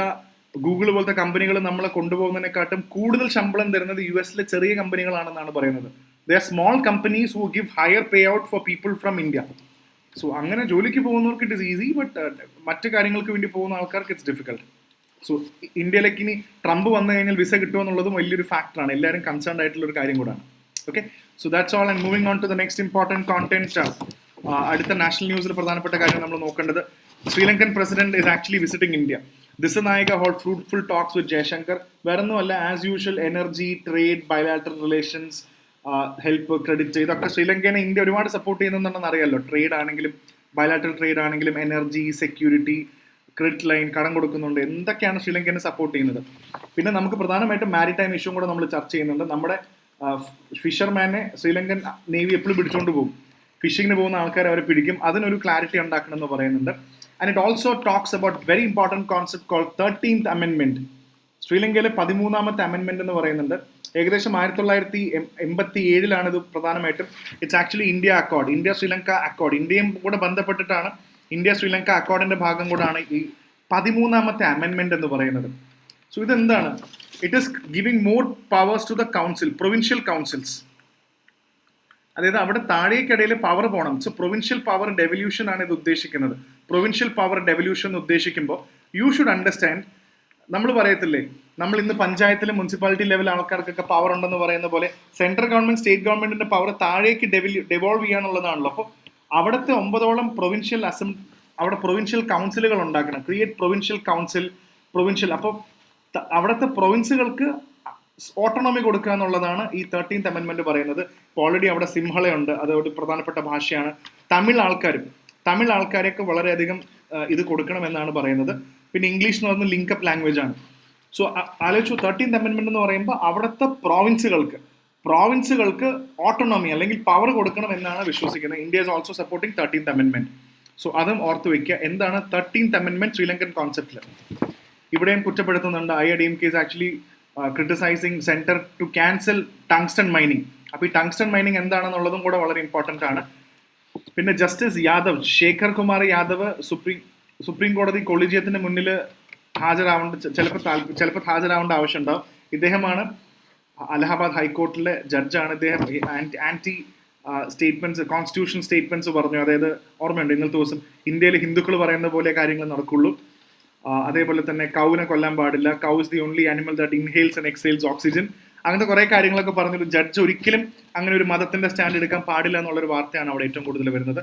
ഗൂഗിൾ പോലത്തെ കമ്പനികൾ നമ്മളെ കൊണ്ടുപോകുന്നതിനെക്കാട്ടും കൂടുതൽ ശമ്പളം തരുന്നത് US ചെറിയ കമ്പനികളാണെന്നാണ് പറയുന്നത്. They are small companies who give higher pay out for people from India. So അങ്ങനെ ജോലിക്ക് പോകുന്നവർക്ക് ഇറ്റ് ഇസ് ഈസി, ബട്ട് മറ്റു കാര്യങ്ങൾക്ക് വേണ്ടി പോകുന്ന ആൾക്കാർക്ക് ഇറ്റ്സ് ഡിഫിക്കൽട്ട്. സോ ഇന്ത്യയിലേക്ക് ഇനി ട്രംപ് വന്നു കഴിഞ്ഞാൽ വിസ കിട്ടുമോ എന്നുള്ളതും വലിയൊരു ഫാക്ടറാണ്. എല്ലാവരും കൺസേൺഡ് ആയിട്ടുള്ള ഒരു കാര്യം കൂടാണ്. Okay, so that's all. And moving on to the next important content. അടുത്ത നാഷണൽ ന്യൂസിൽ പ്രധാനപ്പെട്ട കാര്യം നമ്മൾ നോക്കേണ്ടത്, Sri Lankan president is actually visiting India. Dissanayake hold fruitful talks with Jaishankar. വേറൊന്നുമല്ല, as usual energy, trade, bilateral relations, help, credit, ഇതൊക്കെ ശ്രീലങ്കനെ ഇന്ത്യ ഒരുപാട് സപ്പോർട്ട് ചെയ്യുന്നുണ്ടെന്ന് അറിയാമല്ലോ. ട്രേഡ് ആണെങ്കിലും, ബയലാറ്ററൽ ട്രേഡ് ആണെങ്കിലും, എനർജി, സെക്യൂരിറ്റി, ക്രെഡിറ്റ് ലൈൻ, കടം കൊടുക്കുന്നുണ്ട്, എന്തൊക്കെയാണ് ശ്രീലങ്കനെ സപ്പോർട്ട് ചെയ്യുന്നത്. പിന്നെ നമുക്ക് പ്രധാനമായിട്ടും മാരിടൈം ഇഷ്യൂ കൂടെ നമ്മൾ ചർച്ച ചെയ്യുന്നുണ്ട്. നമ്മുടെ ഫിഷർമാനെ ശ്രീലങ്കൻ നേവി എപ്പോഴും പിടിച്ചുകൊണ്ട് പോകും. ഫിഷിങ്ങിന് പോകുന്ന ആൾക്കാർ അവരെ പിടിക്കും. അതിനൊരു ക്ലാരിറ്റി ഉണ്ടാക്കണം എന്ന് പറയുന്നുണ്ട്. And it also talks about very important concept called 13th അമെൻമെന്റ്. ശ്രീലങ്കയിലെ 13ാമത്തെ അമെൻമെന്റ് എന്ന് പറയുന്നുണ്ട്. ഏകദേശം 1987 ഇത് പ്രധാനമായിട്ടും. It's actually India accord, India Sri Lanka accord. ഇന്ത്യയും കൂടെ ബന്ധപ്പെട്ടിട്ടാണ്, ഇന്ത്യ ശ്രീലങ്ക അക്കോർഡിന്റെ ഭാഗം കൂടാണ് ഈ 13ാമത്തെ അമെൻമെന്റ് എന്ന് പറയുന്നത്. സോ ഇതെന്താണ്? It is giving more powers to the council, provincial councils. അതായത് അവിടെ താഴേക്കിടയിൽ പവർ പോകണം. സോ പ്രൊവിൻഷ്യൽ പവർ ഡെവല്യൂഷൻ ആണ് ഇത് ഉദ്ദേശിക്കുന്നത്. പ്രൊവിൻഷ്യൽ പവർ ഡെവല്യൂഷൻ എന്ന് ഉദ്ദേശിക്കുമ്പോൾ യു ഷുഡ് അണ്ടർസ്റ്റാൻഡ്, നമ്മൾ പറയത്തില്ലേ, നമ്മൾ ഇന്ന് പഞ്ചായത്തിലും മുനിസിപ്പാലിറ്റി ലെവൽ ആൾക്കാർക്കൊക്കെ പവർ ഉണ്ടെന്ന് പറയുന്ന പോലെ സെൻട്രൽ ഗവൺമെന്റ് സ്റ്റേറ്റ് ഗവൺമെന്റിന്റെ പവർ താഴേക്ക് ഡെവോൾവ് ചെയ്യാന്നുള്ളതാണല്ലോ. അപ്പോൾ അവിടുത്തെ 9ഓളം പ്രൊവിൻഷ്യൽ അവിടെ പ്രൊവിൻഷ്യൽ കൗൺസിലുകൾ ഉണ്ടാക്കണം. Create provincial council, provincial. അപ്പോൾ അവിടുത്തെ പ്രൊവിൻസുകൾക്ക് ഓട്ടോണമി കൊടുക്കുക എന്നുള്ളതാണ് ഈ 13th അമെൻമെന്റ് പറയുന്നത്. ഓൾറെഡി അവിടെ സിംഹളയുണ്ട്, അത് ഒരു പ്രധാനപ്പെട്ട ഭാഷയാണ്. തമിഴ് ആൾക്കാരൊക്കെ വളരെയധികം ഇത് കൊടുക്കണമെന്നാണ് പറയുന്നത്. പിന്നെ ഇംഗ്ലീഷ് എന്ന് പറയുന്നത് ലിങ്കപ്പ് ലാംഗ്വേജ് ആണ്. സോ ആലോചിച്ചു, 13th അമെൻമെന്റ് എന്ന് പറയുമ്പോൾ അവിടുത്തെ പ്രോവിൻസുകൾക്ക് ഓട്ടോണമി അല്ലെങ്കിൽ പവർ കൊടുക്കണം എന്നാണ് വിശ്വസിക്കുന്നത്. India is also supporting 13th അമെൻമെന്റ്. സോ അതും ഓർത്ത് വെക്കുക. എന്താണ് 13th അമെൻമെന്റ് ശ്രീലങ്കൻ കോൺസെപ്റ്റിൽ? ഇവിടെയും കുറ്റപ്പെടുത്തുന്നുണ്ട്. IADMK is actually criticizing center to cancel tungsten mining. അപ്പോൾ ഈ ടങ്സ്റ്റൺ മൈനിങ് എന്താണെന്നുള്ളതും കൂടെ വളരെ ഇമ്പോർട്ടൻ്റ് ആണ്. പിന്നെ ജസ്റ്റിസ് യാദവ്, ശേഖർ കുമാർ യാദവ് സുപ്രീം കോടതി കൊളീജിയത്തിന് മുന്നിൽ ചിലപ്പോൾ ഹാജരാവേണ്ട ആവശ്യമുണ്ടാവും. ഇദ്ദേഹമാണ് അലഹാബാദ് ഹൈക്കോർട്ടിലെ ജഡ്ജാണ്. ഇദ്ദേഹം ആന്റി സ്റ്റേറ്റ്മെന്റ്സ്, കോൺസ്റ്റിറ്റ്യൂഷൻ സ്റ്റേറ്റ്മെന്റ്സ് പറഞ്ഞു. അതായത് ഓർമ്മയുണ്ട്, ഇന്നത്തെ ദിവസം ഇന്ത്യയിൽ ഹിന്ദുക്കൾ പറയുന്ന പോലെ കാര്യങ്ങൾ നടക്കുള്ളൂ. അതേപോലെ തന്നെ കൗവിനെ കൊല്ലാൻ പാടില്ല, cow is the only animal that inhales and exhales oxygen, അങ്ങനത്തെ കുറേ കാര്യങ്ങളൊക്കെ പറഞ്ഞൊരു ജഡ്ജ് ഒരിക്കലും അങ്ങനെ ഒരു മതത്തിന്റെ സ്റ്റാൻഡ് എടുക്കാൻ പാടില്ല എന്നുള്ളൊരു വാർത്തയാണ് അവിടെ ഏറ്റവും കൂടുതൽ വരുന്നത്.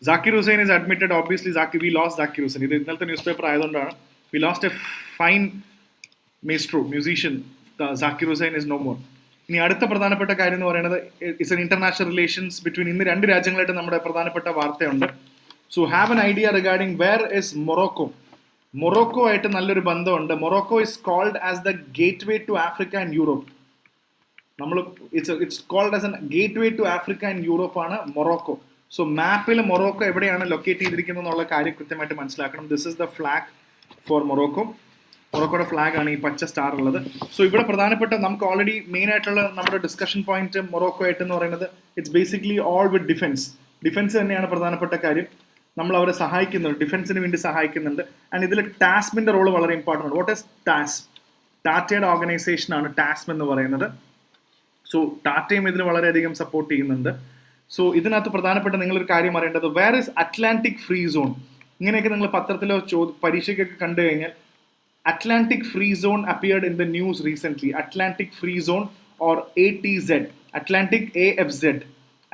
Zakir Hussain is admitted, obviously we lost Zakir Hussain. ഇത് ഇന്നലത്തെ ന്യൂസ് പേപ്പർ ആയതുകൊണ്ടാണ്. We lost a fine musician. Zakir Hussain is no more. ഇനി അടുത്ത പ്രധാനപ്പെട്ട കാര്യം എന്ന് പറയുന്നത് it's an international relations between. ഇന്ന് 2 രാജ്യങ്ങളായിട്ട് നമ്മുടെ പ്രധാനപ്പെട്ട വാർത്തയുണ്ട്. So have an idea regarding where is Morocco. Morocco ആയിട്ട് നല്ലൊരു ബന്ധമുണ്ട്. Morocco is called as the gateway to Africa and Europe. It's called as an gateway to Africa and Europe ആണ് Morocco. So മാപ്പിൽ Morocco എവിടെയാണ് locate ചെയ്തിരിക്കുന്നത് എന്നുള്ള കാര്യം കൃത്യമായിട്ട് മനസ്സിലാക്കണം. This is the flag for Morocco. മൊറോക്കോയുടെ flag ആണ് ഈ പച്ച സ്റ്റാർ ഉള്ളത്. സോ ഇവിടെ പ്രധാനപ്പെട്ട നമുക്ക് ഓൾറെഡി മെയിൻ ആയിട്ടുള്ള നമ്മുടെ ഡിസ്കഷൻ പോയിന്റ് മൊറോക്കോ ആയിട്ട് എന്ന് പറയുന്നത് it's basically all with defence തന്നെയാണ് പ്രധാനപ്പെട്ട കാര്യം. നമ്മൾ അവരെ സഹായിക്കുന്നുണ്ട്, ഡിഫൻസിന് വേണ്ടി സഹായിക്കുന്നുണ്ട്. ആൻഡ് ഇതിൽ ടാസ്മിന്റെ റോള് വളരെ ഇമ്പോർട്ടൻ്റ് ആണ്. What is TASM? ടാറ്റയുടെ ഓർഗനൈസേഷൻ ആണ് ടാസ്ം എന്ന് പറയുന്നത്. സോ ടാറ്റയും ഇതിന് വളരെയധികം സപ്പോർട്ട് ചെയ്യുന്നുണ്ട്. സോ ഇതിനകത്ത് പ്രധാനപ്പെട്ട നിങ്ങളൊരു കാര്യം അറിയേണ്ടത്, where is Atlantic free zone? ഇങ്ങനെയൊക്കെ നിങ്ങൾ പത്രത്തിലോ പരീക്ഷയ്ക്കൊക്കെ കണ്ടു കഴിഞ്ഞാൽ Atlantic free zone appeared in the news recent. Atlantic free zone or ATZ, Atlantic AFZ,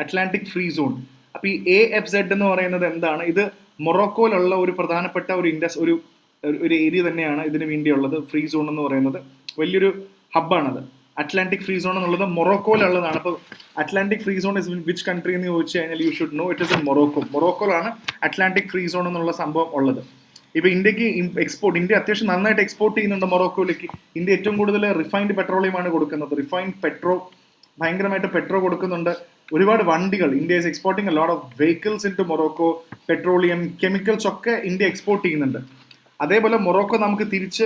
Atlantic free zone. അപ്പൊ ഈ AFZ എന്ന് പറയുന്നത് എന്താണ്? ഇത് മൊറോക്കോയിലുള്ള ഒരു പ്രധാനപ്പെട്ട ഒരു ഏരിയ തന്നെയാണ് ഇതിന് വേണ്ടിയുള്ളത്. ഫ്രീ സോൺ എന്ന് പറയുന്നത് വലിയൊരു ഹബ്ബാണത്. അറ്റ്ലാന്റിക് ഫ്രീ സോൺ എന്നുള്ളത് മൊറോക്കോയിലുള്ളതാണ്. അപ്പോൾ Atlantic free zone is which country എന്ന് ചോദിച്ചു കഴിഞ്ഞാൽ you should know it is in Morocco. മൊറോക്കോയിലാണ് അറ്റ്ലാന്റിക് ഫ്രീ സോൺ എന്നുള്ള സംഭവം ഉള്ളത്. ഇപ്പൊ ഇന്ത്യക്ക് ഇന്ത്യ അത്യാവശ്യം നന്നായിട്ട് എക്സ്പോർട്ട് ചെയ്യുന്നുണ്ട് മൊറോക്കോയിലേക്ക്. ഇന്ത്യ ഏറ്റവും കൂടുതൽ റിഫൈൻഡ് പെട്രോളിയമാണ് കൊടുക്കുന്നത്. ഭയങ്കരമായിട്ട് പെട്രോ കൊടുക്കുന്നുണ്ട്. ഒരുപാട് വണ്ടികൾ India is exporting a lot of vehicles in to Morocco. Petroleum, chemicals ഒക്കെ ഇന്ത്യ എക്സ്പോർട്ട് ചെയ്യുന്നുണ്ട്. അതേപോലെ മൊറോക്കോ നമുക്ക് തിരിച്ച്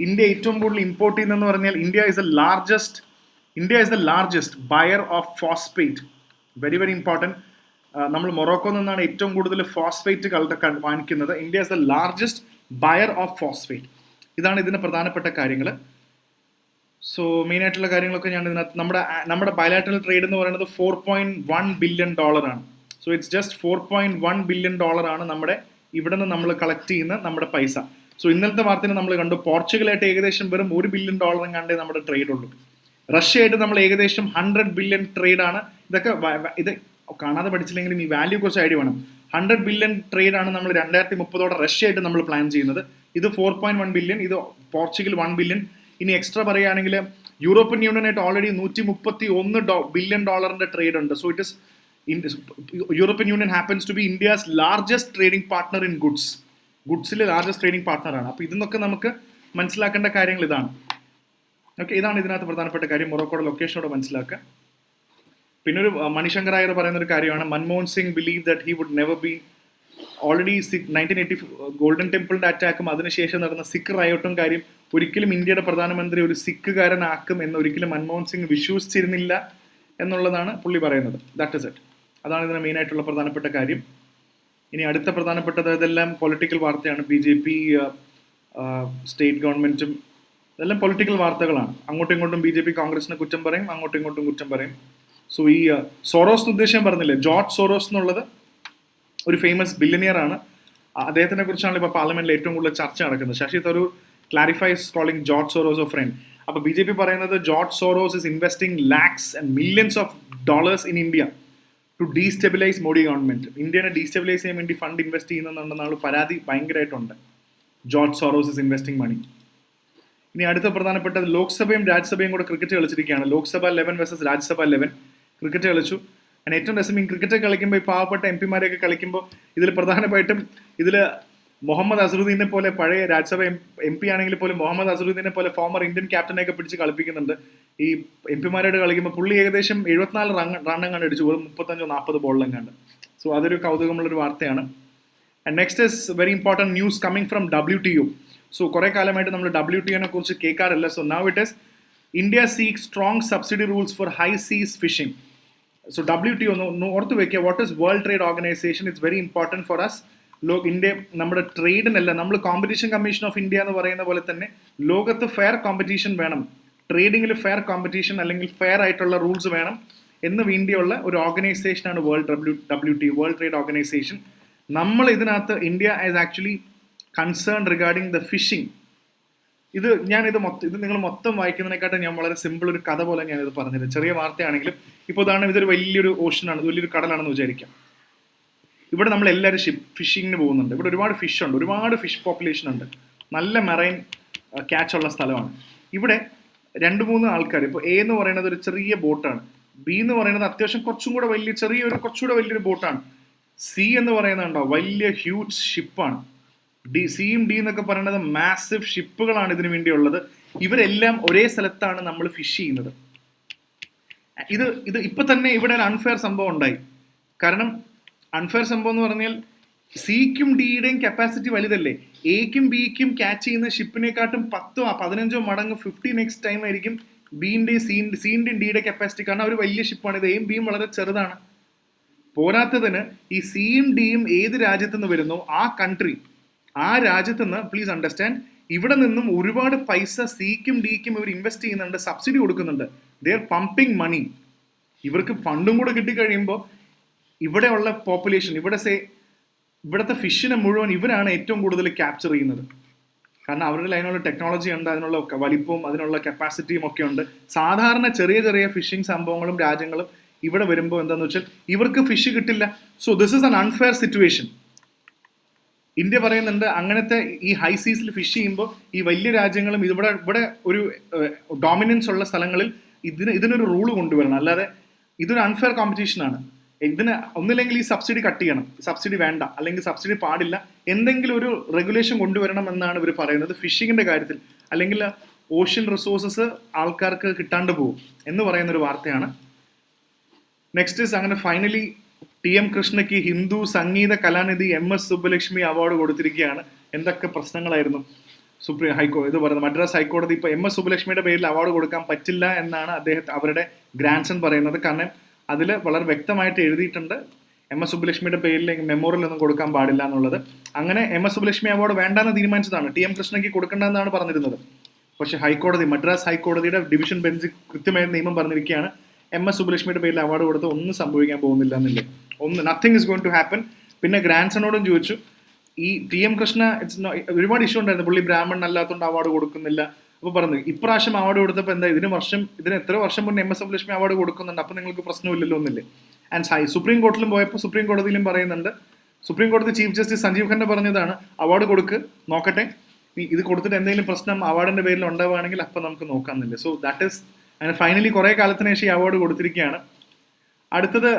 ഇന്ത്യ ഏറ്റവും കൂടുതൽ ഇമ്പോർട്ട് ചെയ്യുന്നതെന്ന് പറഞ്ഞാൽ India is the largest buyer of phosphate. Very very important. നമ്മൾ മൊറോക്കോ നിന്നാണ് ഏറ്റവും കൂടുതൽ ഫോസ്ഫേറ്റ് വാങ്ങിക്കുന്നത്. India is the largest buyer of phosphate. ഇതാണ് ഇതിന് പ്രധാനപ്പെട്ട കാര്യങ്ങൾ. സോ മെയിൻ ആയിട്ടുള്ള കാര്യങ്ങളൊക്കെ ഞാൻ ഇതിനകത്ത് നമ്മുടെ ബയലാറ്ററൽ ട്രേഡ് എന്ന് പറയുന്നത് $4.1 ബില്യൺ ആണ്. സോ ഇറ്റ്സ് ജസ്റ്റ് $4.1 ബില്യൺ ആണ് നമ്മുടെ ഇവിടെ നിന്ന് നമ്മൾ കളക്ട് ചെയ്യുന്ന നമ്മുടെ പൈസ. സോ ഇന്നലത്തെ വാർത്തയിൽ നമ്മൾ കണ്ടു പോർച്ചുഗലായിട്ട് ഏകദേശം വെറും $1 ബില്യൺ കണ്ടേ നമ്മുടെ ട്രേഡ് ഉള്ളൂ. റഷ്യയായിട്ട് നമ്മൾ ഏകദേശം 100 ബില്യൺ ട്രേഡ് ആണ്. ഇത് കാണാതെ പഠിച്ചില്ലെങ്കിലും ഈ വാല്യൂ കുറച്ച് ഐഡിയ വേണം. 100 ബില്യൺ ട്രേഡ് ആണ് നമ്മൾ 2030 റഷ്യയായിട്ട് നമ്മൾ പ്ലാൻ ചെയ്യുന്നത്. ഇത് 4.1 ബില്യൺ, ഇത് പോർച്ചുഗൽ 1 ബില്യൺ. ഇനി എക്സ്ട്രാ പറയുകയാണെങ്കിൽ യൂറോപ്യൻ യൂണിയനായിട്ട് ഓൾറെഡി $131 ബില്യൺ ട്രേഡ് ഉണ്ട്. So it is European union happens to be India's largest trading partner in ഗുഡ്സിലെ ലാർജസ്റ്റ് ട്രേഡിംഗ് പാർട്ണറാണ്. അപ്പോൾ ഇതൊക്കെ നമുക്ക് മനസ്സിലാക്കേണ്ട കാര്യങ്ങൾ ഇതാണ്. ഓക്കെ, ഇതാണ് ഇതിനകത്ത് പ്രധാനപ്പെട്ട കാര്യം. മൊറോക്കോയുടെ ലൊക്കേഷനോട് മനസ്സിലാക്കുക. പിന്നെ ഒരു മണിശങ്കർ അയ്യർ പറയുന്ന ഒരു കാര്യമാണ്, Manmohan Singh believe that he would never be already 1980 golden ടെമ്പിളിന്റെ അറ്റാക്കും അതിനുശേഷം നടന്ന സിഖ് റയോട്ടും കാര്യം ഒരിക്കലും ഇന്ത്യയുടെ പ്രധാനമന്ത്രി ഒരു സിഖുകാരനാക്കും എന്ന് ഒരിക്കലും മൻമോഹൻ സിംഗ് വിശ്വസിച്ചിരുന്നില്ല എന്നുള്ളതാണ് പുള്ളി പറയുന്നത്. That is it. അതാണ് ഇതിന് മെയിൻ ആയിട്ടുള്ള പ്രധാനപ്പെട്ട കാര്യം. ഇനി അടുത്ത പ്രധാനപ്പെട്ടത് ഇതെല്ലാം പൊളിറ്റിക്കൽ വാർത്തയാണ്. BJP, സ്റ്റേറ്റ് ഗവൺമെന്റും ഇതെല്ലാം പൊളിറ്റിക്കൽ വാർത്തകളാണ്. അങ്ങോട്ടും ഇങ്ങോട്ടും BJP കോൺഗ്രസിനെ കുറ്റം പറയും, അങ്ങോട്ടും ഇങ്ങോട്ടും കുറ്റം പറയും. സോ ഈ സോറോസ് ഉദ്ദേശം പറഞ്ഞില്ലേ, ജോർജ് സോറോസ് എന്നുള്ളത് ഒരു ഫേമസ് ബില്യനിയർ ആണ്. അദ്ദേഹത്തിനെ കുറിച്ചാണ് ഇപ്പോൾ പാർലമെന്റിൽ ഏറ്റവും കൂടുതൽ ചർച്ച നടക്കുന്നത്. Shashi Tharoor clarifies calling George Soros a friend. അപ്പോൾ BJP പറയുന്നത് George Soros is investing lakhs and millions of dollars in India to destabilise Modi government. ഇന്ത്യനെ ഡീസ്റ്റെബിലൈസ് ചെയ്യാൻ വേണ്ടി ഫണ്ട് ഇൻവെസ്റ്റ് ചെയ്യുന്നുണ്ടെന്നാണ് പരാതി ഭയങ്കരമായിട്ടുണ്ട്. George Soros is investing money. ഇനി അടുത്ത പ്രധാനപ്പെട്ടത് ലോക്സഭയും രാജ്യസഭയും കൂടെ ക്രിക്കറ്റ് കളിച്ചിരിക്കുകയാണ്. ലോക്സഭ 11 വേഴ്സസ് രാജ്യസഭ 11 ക്രിക്കറ്റ് കളിച്ചു. ഏറ്റവും രസം, ഈ ക്രിക്കറ്റ് കളിക്കുമ്പോൾ ഈ പാവപ്പെട്ട MP മാരെയൊക്കെ കളിക്കുമ്പോൾ ഇതിൽ പ്രധാനമായിട്ടും ഇതിൽ മുഹമ്മദ് അസറുദ്ദീനെ പോലെ പഴയ രാജ്യസഭ MP ആണെങ്കിൽ പോലും മുഹമ്മദ് അസറുദ്ദീനെ പോലെ ഫോമർ ഇന്ത്യൻ ക്യാപ്റ്റനെയൊക്കെ പിടിച്ച് കളിപ്പിക്കുന്നുണ്ട്. ഈ MP മാരോട് കളിക്കുമ്പോൾ പുള്ളി ഏകദേശം 74 റണ്ണെങ്ങാണ്ട് അടിച്ചു, വെറും 35-40 ബോളിലെങ്ങാണ്ട്. സോ അതൊരു കൗതുകമുള്ളൊരു വാർത്തയാണ്. And next is very important news coming from WTO. So കുറേ കാലമായിട്ട് നമ്മൾ WTO കുറിച്ച് കേൾക്കാറില്ല. So now it is India seek strong subsidy rules for high seas fishing. So WTO ഒന്ന് ഓർത്ത് വെക്കുക, what is world trade organization? It's very important for us. India നമ്മുടെ ട്രേഡിനല്ല, നമ്മൾ കോമ്പറ്റീഷൻ കമ്മീഷൻ ഓഫ് ഇന്ത്യ എന്ന് പറയുന്ന പോലെ തന്നെ ലോകത്ത് ഫെയർ കോമ്പറ്റീഷൻ വേണം, ട്രേഡിങ്ങിൽ ഫെയർ കോമ്പറ്റീഷൻ അല്ലെങ്കിൽ ഫെയർ ആയിട്ടുള്ള റൂൾസ് വേണം എന്ന് വേണ്ടിയുള്ള ഒരു ഓർഗനൈസേഷനാണ് WTO, വേൾഡ് ട്രേഡ് ഓർഗനൈസേഷൻ. നമ്മൾ ഇതിനകത്ത് India is actually concern regarding the fishing. ഇത് നിങ്ങൾ മൊത്തം വായിക്കുന്നതിനെക്കാട്ടും ഞാൻ വളരെ സിമ്പിൾ ഒരു കഥ പോലെ ഞാനിത് പറഞ്ഞത്. ചെറിയ വാർത്തയാണെങ്കിലും ഇപ്പോൾ ഇതാണ്, ഇതൊരു വലിയൊരു ഓഷനാണ്, വലിയൊരു കടലാണെന്ന് വിചാരിക്കാം. ഇവിടെ നമ്മൾ എല്ലാവരും ഫിഷിങ്ങിന് പോകുന്നുണ്ട്. ഇവിടെ ഒരുപാട് ഫിഷ് ഉണ്ട്, ഒരുപാട് ഫിഷ് പോപ്പുലേഷൻ ഉണ്ട്, നല്ല മെറൈൻ ക്യാച്ച് ഉള്ള സ്ഥലമാണ്. ഇവിടെ 2-3 ആൾക്കാർ, ഇപ്പോൾ A എന്ന് പറയുന്നത് ഒരു ചെറിയ ബോട്ടാണ്, B എന്ന് പറയുന്നത് അത്യാവശ്യം കുറച്ചും കൂടെ വലിയ കുറച്ചുകൂടെ വലിയൊരു ബോട്ടാണ്, C എന്ന് പറയുന്നുണ്ടോ വലിയ ഹ്യൂജ് ഷിപ്പാണ്, Cയും D എന്നൊക്കെ പറയുന്നത് മാസീവ് ഷിപ്പുകളാണ് ഇതിനു വേണ്ടിയുള്ളത്. ഇവരെല്ലാം ഒരേ സ്ഥലത്താണ് നമ്മൾ ഫിഷ് ചെയ്യുന്നത്. ഇത് ഇപ്പൊ തന്നെ ഇവിടെ ഒരു അൺഫെയർ സംഭവം ഉണ്ടായി. കാരണം അൺഫെയർ സംഭവം എന്ന് പറഞ്ഞാൽ Cക്കും Dയുടെയും കപ്പാസിറ്റി വലുതല്ലേ, Aക്കും Bക്കും ക്യാച്ച് ചെയ്യുന്ന ഷിപ്പിനെക്കാട്ടും 10-15 മടങ്ങ് 15x ടൈം ആയിരിക്കും Cന്റെയും Dയുടെ കപ്പാസിറ്റി. കാരണം അവർ വലിയ ഷിപ്പാണ്, ഇത് Aയും Bയും വളരെ ചെറുതാണ്. പോരാത്തതിന് ഈ Cയും Dയും ഏത് രാജ്യത്തുനിന്ന് വരുന്നോ ആ രാജ്യത്തുനിന്ന് പ്ലീസ് അണ്ടർസ്റ്റാൻഡ്, ഇവിടെ നിന്നും ഒരുപാട് പൈസ Cക്കും Dക്കും ഇവർ ഇൻവെസ്റ്റ് ചെയ്യുന്നുണ്ട്, സബ്സിഡി കൊടുക്കുന്നുണ്ട്. ദേ ആർ പമ്പിങ് മണി. ഇവർക്ക് ഫണ്ടും കൂടെ കിട്ടിക്കഴിയുമ്പോൾ ഇവിടെയുള്ള പോപ്പുലേഷൻ, ഇവിടുത്തെ ഫിഷിനെ മുഴുവൻ ഇവരാണ് ഏറ്റവും കൂടുതൽ ക്യാപ്ചർ ചെയ്യുന്നത്. കാരണം അവരുടെ അതിനുള്ള ടെക്നോളജി ഉണ്ട്, അതിനുള്ള വലിപ്പവും അതിനുള്ള കപ്പാസിറ്റിയും ഒക്കെ ഉണ്ട്. സാധാരണ ചെറിയ ഫിഷിംഗ് സംഭവങ്ങളും രാജ്യങ്ങളും ഇവിടെ വരുമ്പോൾ എന്താണെന്ന് വെച്ചാൽ ഇവർക്ക് ഫിഷ് കിട്ടില്ല. So this is an unfair situation. India പറയുന്നുണ്ട് അങ്ങനത്തെ ഈ ഹൈ സീസിൽ ഫിഷ് ചെയ്യുമ്പോൾ ഈ വലിയ രാജ്യങ്ങളും ഇവിടെ ഒരു ഡോമിനൻസ് ഉള്ള സ്ഥലങ്ങളിൽ ഇതിനൊരു റൂള് കൊണ്ടുവരണം. അല്ലാതെ ഇതൊരു അൺഫെയർ കോമ്പറ്റീഷനാണ്. ഇതിന് ഒന്നില്ലെങ്കിൽ ഈ സബ്സിഡി കട്ട് ചെയ്യണം, സബ്സിഡി വേണ്ട, അല്ലെങ്കിൽ സബ്സിഡി പാടില്ല, എന്തെങ്കിലും ഒരു റെഗുലേഷൻ കൊണ്ടുവരണം എന്നാണ് ഇവർ പറയുന്നത് ഫിഷിങ്ങിന്റെ കാര്യത്തിൽ. അല്ലെങ്കിൽ ഓഷ്യൻ റിസോഴ്സസ് ആൾക്കാർക്ക് കിട്ടാണ്ട് പോകും എന്ന് പറയുന്നൊരു വാർത്തയാണ്. നെക്സ്റ്റ് ഇസ് അങ്ങനെ ഫൈനലി TM കൃഷ്ണയ്ക്ക് ഹിന്ദു സംഗീത കലാനിധി MS സുബ്ബലക്ഷ്മി അവാർഡ് കൊടുത്തിരിക്കുകയാണ്. എന്തൊക്കെ പ്രശ്നങ്ങളായിരുന്നു മദ്രാസ് ഹൈക്കോടതി ഇപ്പോൾ MS സുബ്ബലക്ഷ്മിയുടെ പേരിൽ അവാർഡ് കൊടുക്കാൻ പറ്റില്ല എന്നാണ് അവരുടെ ഗ്രാൻഡ് സൺ പറയുന്നത്. കാരണം അതിൽ വളരെ വ്യക്തമായിട്ട് എഴുതിയിട്ടുണ്ട് MS സുബ്ബലക്ഷ്മിയുടെ പേരിൽ മെമ്മോറിയൽ ഒന്നും കൊടുക്കാൻ പാടില്ല എന്നുള്ളത്. അങ്ങനെ MS സുബ്ബലക്ഷ്മി അവാർഡ് വേണ്ടാന്ന് തീരുമാനിച്ചതാണ്. TM കൃഷ്ണയ്ക്ക് കൊടുക്കേണ്ടതെന്നാണ് പറഞ്ഞിരുന്നത്. പക്ഷേ മദ്രാസ് ഹൈക്കോടതിയുടെ ഡിവിഷൻ ബെഞ്ച് കൃത്യമായ നിയമം പറഞ്ഞിരിക്കുകയാണ്, MS സുബ്ബലക്ഷ്മിയുടെ പേരിൽ അവാർഡ് കൊടുത്ത് ഒന്നും സംഭവിക്കാൻ പോകുന്നില്ല എന്നില്ലേ, nothing is going to happen. പിന്നെ ഗ്രാൻഡ് സണോടും ചോദിച്ചു, ഈ TM കൃഷ്ണ ഒരുപാട് ഇഷ്യൂ ഉണ്ടായിരുന്നു, പുള്ളി ബ്രാഹ്മണൻ അല്ലാത്തതുകൊണ്ട് അവാർഡ് കൊടുക്കുന്നില്ല. അപ്പോൾ പറഞ്ഞു ഇപ്രാവശ്യം അവാർഡ് കൊടുത്തപ്പോൾ എന്താ, ഇതിന് എത്ര വർഷം മുന്നേ MS സുബ്ബലക്ഷ്മി അവാർഡ് കൊടുക്കുന്നുണ്ട്, അപ്പോൾ നിങ്ങൾക്ക് പ്രശ്നമില്ലല്ലോ എന്നില്ലേ. ആൻഡ് സുപ്രീം കോടതിയിലും പോയപ്പോൾ സുപ്രീം കോടതിയിലും പറയുന്നുണ്ട്, സുപ്രീം കോടതി ചീഫ് ജസ്റ്റിസ് സഞ്ജീവ് ഖന്ന പറഞ്ഞതാണ് അവാർഡ് കൊടുക്ക്, നോക്കട്ടെ, ഇത് കൊടുത്തിട്ട് എന്തെങ്കിലും പ്രശ്നം അവാർഡിന്റെ പേരിൽ ഉണ്ടാവുകയാണെങ്കിൽ അപ്പം നമുക്ക് നോക്കാമെന്നില്ല. സോ ദാറ്റ് ഇസ് അങ്ങനെ ഫൈനലി കുറേ കാലത്തിന് ശേഷം ഈ അവാർഡ് കൊടുത്തിരിക്കുകയാണ്. അടുത്തത്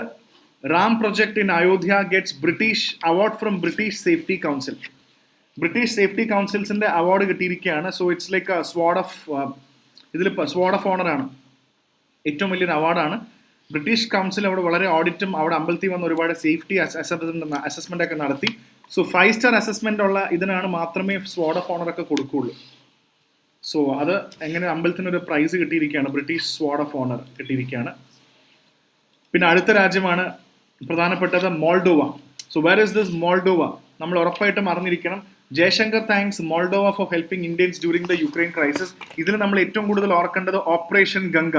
Ram project in Ayodhya gets British award from British safety council. British safety കൗൺസിൽസിന്റെ അവാർഡ് കിട്ടിയിരിക്കുകയാണ്. So it's like sword of honour ആണ്, ഏറ്റവും വലിയൊരു അവാർഡാണ്. ബ്രിട്ടീഷ് കൗൺസിൽ അവിടെ വളരെ ഓഡിറ്റും അവിടെ അമ്പലത്തിൽ വന്ന് ഒരുപാട് സേഫ്റ്റി അസസ്മെന്റ് ഒക്കെ നടത്തി. സോ 5 സ്റ്റാർ അസസ്മെന്റ് ഉള്ള ഇതിനാണ് മാത്രമേ സ്വാർഡ് ഓഫ് ഓണർ ഒക്കെ കൊടുക്കുകയുള്ളൂ. സോ അത് എങ്ങനെ അമ്പലത്തിനൊരു പ്രൈസ് കിട്ടിയിരിക്കുകയാണ്, ബ്രിട്ടീഷ് സ്വാർഡ് ഓഫ് ഓണർ കിട്ടിയിരിക്കുകയാണ്. പിന്നെ അടുത്ത രാജ്യമാണ് പ്രധാനപ്പെട്ടത് Moldova. So where is this Moldova? നമ്മൾ ഉറപ്പായിട്ടും അറിഞ്ഞിരിക്കണം. Jaishankar thanks Moldova for helping Indians during the Ukraine crisis. ഇതിൽ നമ്മൾ ഏറ്റവും കൂടുതൽ ഓർക്കേണ്ടത് ഓപ്പറേഷൻ ഗംഗ.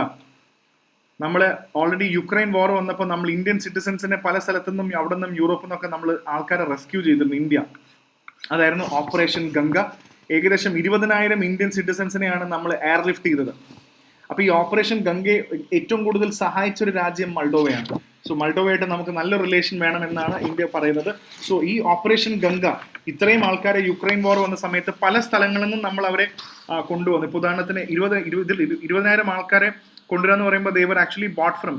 നമ്മൾ ഓൾറെഡി യുക്രൈൻ വാർ വന്നപ്പോൾ നമ്മൾ ഇന്ത്യൻ സിറ്റിസൻസിനെ പല സ്ഥലത്തുനിന്നും അവിടെ നിന്നും യൂറോപ്പിൽ നിന്നൊക്കെ നമ്മൾ ആൾക്കാരെ റെസ്ക്യൂ ചെയ്തിരുന്നു ഇന്ത്യ. അതായിരുന്നു ഓപ്പറേഷൻ ഗംഗ. ഏകദേശം 20,000 ഇന്ത്യൻ സിറ്റിസൻസിനെയാണ് നമ്മൾ എയർലിഫ്റ്റ് ചെയ്തത്. അപ്പോൾ ഈ ഓപ്പറേഷൻ ഗംഗയെ ഏറ്റവും കൂടുതൽ സഹായിച്ചൊരു രാജ്യം മൾഡോവയാണ്. സോ മൾഡോവയായിട്ട് നമുക്ക് നല്ല റിലേഷൻ വേണമെന്നാണ് ഇന്ത്യ പറയുന്നത്. സോ ഈ ഓപ്പറേഷൻ ഗംഗ ഇത്രയും ആൾക്കാരെ യുക്രൈൻ വാർ വന്ന സമയത്ത് പല സ്ഥലങ്ങളിൽ നിന്നും നമ്മൾ അവരെ കൊണ്ടുവന്നു. ഇപ്പോൾ ഉദാഹരണത്തിന് 20,000 ആൾക്കാരെ കൊണ്ടുവരാന്ന് പറയുമ്പോൾ ദേവർ ആക്ച്വലി ബോട്ട് ഫ്രം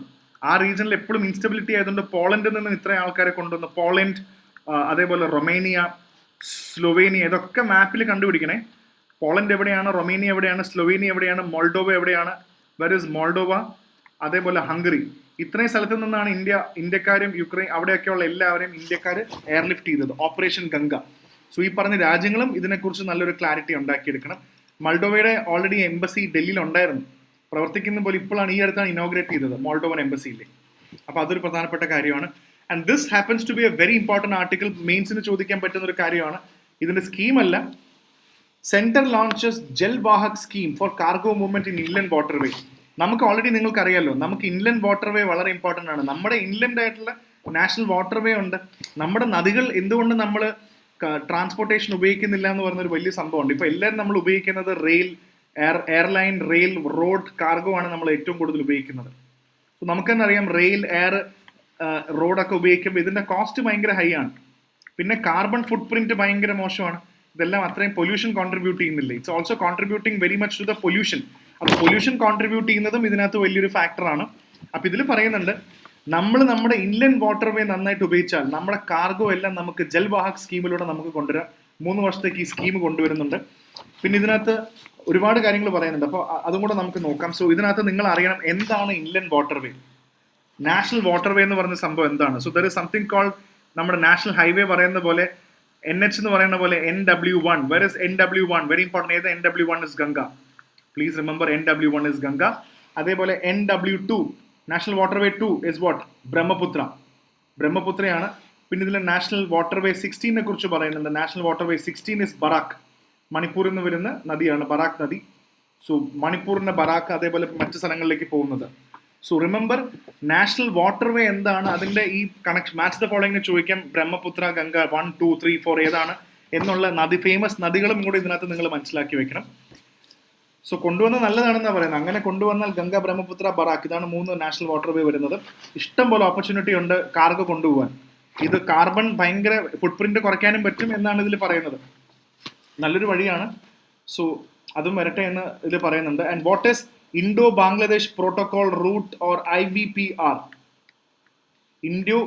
ആ റീജിയനിൽ എപ്പോഴും ഇൻസ്റ്റബിലിറ്റി ആയതുകൊണ്ട് പോളണ്ടിൽ നിന്ന് ഇത്രയും ആൾക്കാരെ കൊണ്ടുവന്നു. പോളണ്ട്, അതേപോലെ റൊമേനിയ, സ്ലൊവേനിയ, ഇതൊക്കെ മാപ്പിൽ കണ്ടുപിടിക്കണേ. പോളണ്ട് എവിടെയാണ്, റൊമേനിയ എവിടെയാണ്, സ്ലൊവേനിയ എവിടെയാണ്, മോൾഡോവ എവിടെയാണ്, വെർ ഇസ് മോൾഡോവ, അതേപോലെ ഹംഗറി. ഇത്രയും സ്ഥലത്ത് നിന്നാണ് ഇന്ത്യക്കാരും യുക്രൈൻ അവിടെയൊക്കെയുള്ള എല്ലാവരെയും ഇന്ത്യക്കാർ എയർലിഫ്റ്റ് ചെയ്തത് ഓപ്പറേഷൻ ഗംഗ. സോ ഈ പറഞ്ഞ രാജ്യങ്ങളും ഇതിനെക്കുറിച്ച് നല്ലൊരു ക്ലാരിറ്റി ഉണ്ടാക്കിയെടുക്കണം. മൾഡോവയുടെ ഓൾറെഡി എംബസി ഡൽഹിയിൽ ഉണ്ടായിരുന്നു, പ്രവർത്തിക്കുന്ന പോലെ ഇപ്പോഴാണ് ഈ അടുത്താണ് ഇനോഗ്രേറ്റ് ചെയ്തത് മോൾഡോവൻ എംബസിയിൽ. അപ്പോൾ അതൊരു പ്രധാനപ്പെട്ട കാര്യമാണ്. And this happens to be a very important article. മെയിൻസിന് ചോദിക്കാൻ പറ്റുന്ന ഒരു കാര്യമാണ്. ഇതിന്റെ സ്കീമല്ല. Centre launches Jal Vahak scheme for cargo movement in inland waterway. നമുക്ക് ഓൾറെഡി നിങ്ങൾക്ക് അറിയാലോ, നമുക്ക് ഇൻലൻഡ് വാട്ടർവേ വളരെ ഇമ്പോർട്ടൻ്റ് ആണ്. നമ്മുടെ ഇൻലൻഡ് ആയിട്ടുള്ള നാഷണൽ വാട്ടർവേ ഉണ്ട്. നമ്മുടെ നദികൾ എന്തുകൊണ്ട് നമ്മൾ ട്രാൻസ്പോർട്ടേഷൻ ഉപയോഗിക്കുന്നില്ല എന്ന് പറഞ്ഞൊരു വലിയ സംഭവമുണ്ട്. ഇപ്പോൾ എല്ലാവരും നമ്മൾ ഉപയോഗിക്കുന്നത് എയർലൈൻ, റെയിൽ, റോഡ്, കാർഗോ ആണ് നമ്മൾ ഏറ്റവും കൂടുതൽ ഉപയോഗിക്കുന്നത്. സോ നമുക്ക് തന്നെ അറിയാം, റെയിൽ, എയർ, റോഡൊക്കെ ഉപയോഗിക്കുമ്പോൾ ഇതിൻ്റെ കോസ്റ്റ് ഭയങ്കര ഹൈ ആണ്. പിന്നെ കാർബൺ ഫുട് പ്രിന്റ് ഭയങ്കര മോശമാണ്. ഇതെല്ലാം അത്രയും പൊല്യൂഷൻ കോൺട്രിബ്യൂട്ട് ചെയ്യുന്നില്ല. It's also contributing very much to the pollution. അപ്പോൾ പൊല്യൂഷൻ കോൺട്രിബ്യൂട്ട് ചെയ്യുന്നതും ഇതിനകത്ത് വലിയൊരു ഫാക്ടറാണ്. അപ്പോൾ ഇതിൽ പറയുന്നുണ്ട്, നമ്മൾ നമ്മുടെ ഇൻലൻഡ് വാട്ടർവേ നന്നായിട്ട് ഉപയോഗിച്ചാൽ നമ്മുടെ കാർഗോ എല്ലാം നമുക്ക് ജൽ വാഹക് സ്കീമിലൂടെ നമുക്ക് കൊണ്ടുവരാം. 3 വർഷത്തേക്ക് ഈ സ്കീം കൊണ്ടുവരുന്നുണ്ട്. പിന്നെ ഇതിനകത്ത് ഒരുപാട് കാര്യങ്ങൾ പറയുന്നുണ്ട്. അപ്പോൾ അതും കൂടെ നമുക്ക് നോക്കാം. സോ ഇതിനകത്ത് നിങ്ങൾ അറിയണം എന്താണ് ഇൻലൻഡ് വാട്ടർവേ. നാഷണൽ വാട്ടർവേ എന്ന് പറയുന്ന സംഭവം എന്താണ്? So there is something called, നമ്മുടെ നാഷണൽ ഹൈവേ പറയുന്ന പോലെ NH എന്ന് പറയുന്ന പോലെ NW1. Where is NW1? Very important. ഏത് NW1 is Ganga. Please remember NW1 is Ganga. അതേപോലെ NW2 national waterway 2 is what? ബ്രഹ്മപുത്രയാണ്. പിന്നെ ഇതിൽ നാഷണൽ വാട്ടർവേ 16 കുറിച്ച് പറയുന്നുണ്ട്. National waterway 16 is Barak. മണിപ്പൂരിൽ നിന്ന് വരുന്ന നദിയാണ് ബറാക്ക് നദി. സോ മണിപ്പൂരിന്റെ ബറാക്ക്, അതേപോലെ മറ്റു സ്ഥലങ്ങളിലേക്ക് പോകുന്നത്. സോ റിമെമ്പർ, നാഷണൽ വാട്ടർവേ എന്താണ്, അതിന്റെ ഈ കണക്ഷൻ മാച്ച് ദ ഫോളോയിങ് ചോദിക്കാം. ബ്രഹ്മപുത്ര, ഗംഗ 1, 2, 3, 4 ഏതാണ് എന്നുള്ള ഫേമസ് നദികളും കൂടി ഇതിനകത്ത് നിങ്ങൾ മനസ്സിലാക്കി വെക്കണം. സോ കൊണ്ടുവന്നത് നല്ലതാണെന്നാണ് പറയുന്നത്. അങ്ങനെ കൊണ്ടുവന്നാൽ ഗംഗ, ബ്രഹ്മപുത്ര, ബറാക്ക്, ഇതാണ് 3 നാഷണൽ വാട്ടർവേ വരുന്നത്. ഇഷ്ടം പോലെ ഓപ്പർച്യൂണിറ്റി ഉണ്ട് കാർഗോ കൊണ്ടുപോകാൻ. ഇത് കാർബൺ ഭയങ്കര ഫുട് പ്രിന്റ് കുറയ്ക്കാനും പറ്റും എന്നാണ് ഇതിൽ പറയുന്നത്. നല്ലൊരു വഴിയാണ്. സോ അതും വരട്ടെ എന്ന് ഇതിൽ പറയുന്നുണ്ട്. And what is Indo Bangladesh protocol route or IBPR? Indo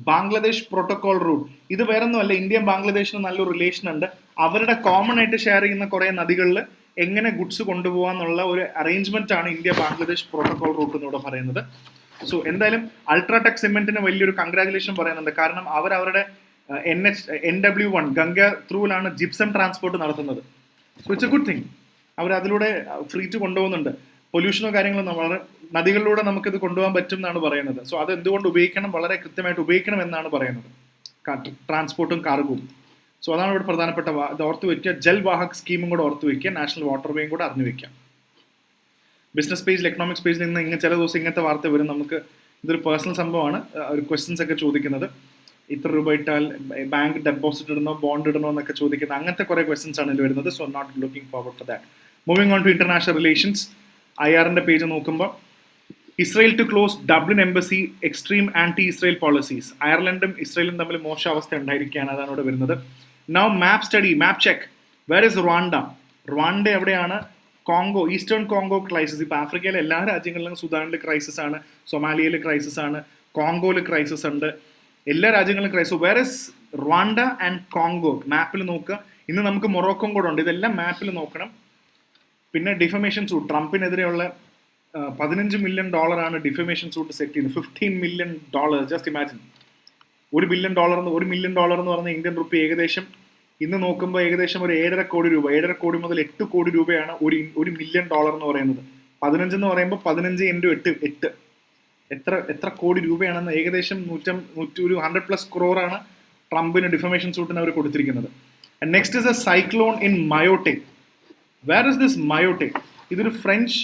Bangladesh protocol route ഇത് വേറൊന്നുമല്ല. ഇന്ത്യയും ബാംഗ്ലാദേശിനും നല്ലൊരു റിലേഷൻ ഉണ്ട്. അവരുടെ കോമൺ ആയിട്ട് ഷെയർ ചെയ്യുന്ന കുറേ നദികളിൽ എങ്ങനെ ഗുഡ്സ് കൊണ്ടുപോകാന്നുള്ള ഒരു അറേഞ്ച്മെന്റ് ആണ് ഇന്ത്യ ബാംഗ്ലാദേശ് പ്രോട്ടോകോൾ റൂട്ട് എന്നിവിടെ പറയുന്നത്. സോ എന്തായാലും അൾട്രാടെക് സിമെന്റിന് വലിയൊരു കൺഗ്രാജുലേഷൻ പറയുന്നുണ്ട്. കാരണം അവരുടെ NW1 ഗംഗ ത്രൂവിലാണ് ജിപ്സം ട്രാൻസ്പോർട്ട് നടത്തുന്നത്. So it's a good thing. അവർ അതിലൂടെ ഫ്രീ ടു കൊണ്ടുപോകുന്നുണ്ട്. പൊല്യൂഷനോ കാര്യങ്ങളോ വളരെ നദികളിലൂടെ നമുക്കിത് കൊണ്ടുപോകാൻ പറ്റും എന്നാണ് പറയുന്നത്. സോ അത് എന്തുകൊണ്ട് ഉപയോഗിക്കണം, വളരെ കൃത്യമായിട്ട് ഉപയോഗിക്കണം എന്നാണ് പറയുന്നത്, ട്രാൻസ്പോർട്ടും കാർഗോയും. സോ അതാണ് ഇവിടെ പ്രധാനപ്പെട്ട. ഇത് ഓർത്ത് വയ്ക്കുക. ജൽ വാഹക് സ്കീമും കൂടെ ഓർത്ത് വയ്ക്കുക. നാഷണൽ വാട്ടർവേയും കൂടെ അറിഞ്ഞു വയ്ക്കുക. ബിസിനസ് പേജിൽ, എക്കണോമിക്സ് പേജിൽ നിന്ന് ചില ദിവസം ഇങ്ങനത്തെ വാർത്ത വരും. നമുക്ക് ഇതൊരു പേഴ്സണൽ സംഭവമാണ്. ഒരു ക്വസ്റ്റ്യൻസ് ഒക്കെ ചോദിക്കുന്നത്, ഇത്ര രൂപ ഇട്ടാൽ ബാങ്ക് ഡെപ്പോസിറ്റ് ഇടണോ, ബോണ്ട് ഇടണോ എന്നൊക്കെ ചോദിക്കുന്നത്. അങ്ങനത്തെ കുറേ ക്വസ്റ്റ്യൻസ് ആണ് ഇതിൽ വരുന്നത്. So not looking forward for that. Moving on to international relations. IRന്റെ പേജ് നോക്കുമ്പോൾ Israel to close Dublin embassy, extreme anti Israel policies. അയർലൻഡും ഇസ്രയേലും തമ്മിൽ മോശം അവസ്ഥ ഉണ്ടായിരിക്കുകയാണ്. അതാണ് ഇവിടെ വരുന്നത്. Now map study, map check. Where is Rwanda എവിടെയാണ്? Congo, eastern Congo crisis. ഇപ്പോൾ ആഫ്രിക്കയിലെ എല്ലാ രാജ്യങ്ങളിലും സുഡാനിൽ ക്രൈസിസ് ആണ്, സൊമാലിയയിൽ ക്രൈസിസ് ആണ്, കോങ്കോയിൽ ക്രൈസിസ് ഉണ്ട്, എല്ലാ രാജ്യങ്ങളിലും crisis. Where is Rwanda and Congo? മാപ്പിൽ നോക്കുക. ഇന്ന് നമുക്ക് മൊറോക്കോം കൂടെ ഉണ്ട്. ഇതെല്ലാം മാപ്പിൽ നോക്കണം. പിന്നെ ഡിഫമേഷൻ സൂട്ട്, ട്രംപിനെതിരെയുള്ള $15 മില്യൺ ഡിഫമേഷൻ സൂട്ട് സെറ്റ് ചെയ്യുന്നത്. $15 മില്യൺ. Just imagine. $1 ബില്യൺ എന്ന് പറഞ്ഞ ഇന്ത്യൻ റുപ്പി ഏകദേശം ഇന്ന് നോക്കുമ്പോൾ ഏകദേശം ഒരു 7.5 കോടി രൂപ. 7.5 കോടി മുതൽ 8 കോടി രൂപയാണ് $1 മില്യൺ എന്ന് പറയുന്നത്. 15 എന്ന് പറയുമ്പോൾ 15 × 8 എത്ര കോടി രൂപയാണെന്ന്. ഏകദേശം 100+ ക്രോറാണ് ട്രംപിന് ഡിഫമേഷൻ സൂട്ടിന് അവർ കൊടുത്തിരിക്കുന്നത്. And next is a cyclone in Mayotte. Where is this Mayotte? ഇതൊരു French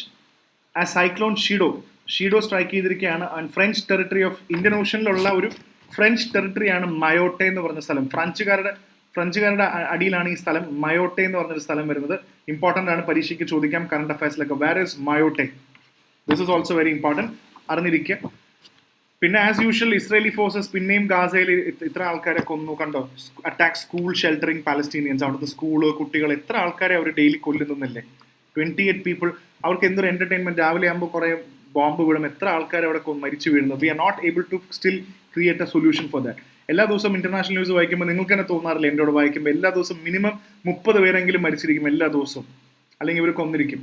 cyclone Chido. Chido strike ചെയ്തിരിക്കുകയാണ്. And French territory of Indian ഓഷനിലുള്ള ഒരു ഫ്രഞ്ച് ടെറിട്ടറിയാണ് മയോട്ടെ എന്ന് പറഞ്ഞ സ്ഥലം. ഫ്രഞ്ചുകാരുടെ അടിയിലാണ് ഈ സ്ഥലം. മയോട്ടെ എന്ന് പറഞ്ഞൊരു സ്ഥലം വരുന്നത്. ഇമ്പോർട്ടൻ്റ് ആണ്, പരീക്ഷയ്ക്ക് ചോദിക്കാം കറണ്ട് അഫയേഴ്സിലൊക്കെ. Where is Mayotte? This is also very important, അറിഞ്ഞിരിക്കുക. പിന്നെ ആസ് യൂഷ്വൽ ഇസ്രേലി ഫോഴ്സസ് പിന്നെയും ഗാസയിൽ ഇത്ര ആൾക്കാരെ കൊന്നു, കണ്ടോ? Attack school sheltering Palestinians. അവിടുത്തെ സ്കൂള്, കുട്ടികൾ, എത്ര ആൾക്കാരെ അവർ ഡെയിലി കൊല്ലുന്നില്ലേ? 28 പീപ്പിൾ. അവർക്ക് എന്തൊരു എന്റർടൈൻമെന്റ്. രാവിലെ ആകുമ്പോൾ കുറെ ബോംബ് വീഴും, എത്ര ആൾക്കാർ അവിടെ മരിച്ചു വീഴുന്നു. We are not able to still create a solution for that. എല്ലാ ദിവസവും ഇന്റർനാഷണൽ ന്യൂസ് വായിക്കുമ്പോൾ നിങ്ങൾക്ക് തന്നെ തോന്നാറില്ല, എന്നോട് വായിക്കുമ്പോൾ എല്ലാ ദിവസവും മിനിമം 30 പേരെങ്കിലും മരിച്ചിരിക്കും എല്ലാ ദിവസവും, അല്ലെങ്കിൽ ഇവർ കൊന്നിരിക്കും.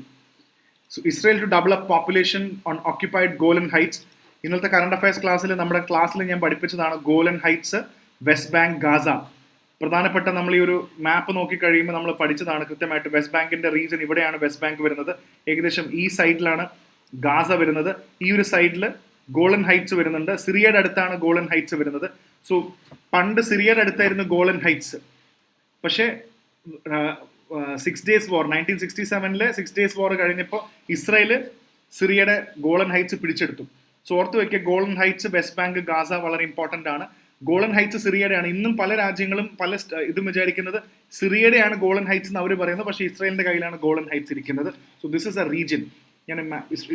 So Israel to double up population on occupied Golan heights. ഇന്നത്തെ കറണ്ട് അഫയേഴ്സ് ക്ലാസ്സിൽ, നമ്മുടെ ക്ലാസ്സിൽ ഞാൻ പഠിപ്പിച്ചതാണ് Golan heights, west bank, Gaza. പ്രധാനപ്പെട്ട നമ്മൾ ഈ ഒരു മാപ്പ് നോക്കി കഴിയുമ്പോൾ നമ്മൾ പഠിച്ചതാണ് കൃത്യമായിട്ട്. വെസ്റ്റ് ബാങ്കിന്റെ റീജിയൻ ഇവിടെയാണ് വെസ്റ്റ് ബാങ്ക് വരുന്നത്. ഏകദേശം ഈ സൈഡിലാണ് ഗാസ വരുന്നത്. ഈ ഒരു സൈഡിൽ ഗോളൻ ഹൈറ്റ്സ് വരുന്നുണ്ട്. സിറിയയുടെ അടുത്താണ് ഗോളൻ ഹൈറ്റ്സ് വരുന്നത്. സോ പണ്ട് സിറിയയുടെ അടുത്തായിരുന്നു ഗോളൻ ഹൈറ്റ്സ്. പക്ഷേ 6 days war 1967 6 days war കഴിഞ്ഞപ്പോൾ ഇസ്രയേല് സിറിയയുടെ ഗോളൻ ഹൈറ്റ്സ് പിടിച്ചെടുത്തു. സോ ഓർത്ത് വെക്കുക, ഗോളൻ ഹൈറ്റ്സ്, വെസ്റ്റ് ബാങ്ക്, ഗാസ വളരെ ഇമ്പോർട്ടൻ്റ് ആണ്. ഗോളൻ ഹൈറ്റ്സ് സിറിയയുടെയാണ്. ഇന്നും പല രാജ്യങ്ങളും പല ഇതും വിചാരിക്കുന്നത് സിറിയയുടെയാണ് ഗോളൻ ഹൈറ്റ്സ് എന്ന് അവർ പറയുന്നത്. പക്ഷേ ഇസ്രയേലിന്റെ കയ്യിലാണ് ഗോളൻ ഹൈറ്റ്സ് ഇരിക്കുന്നത്. So this is A region. ഞാൻ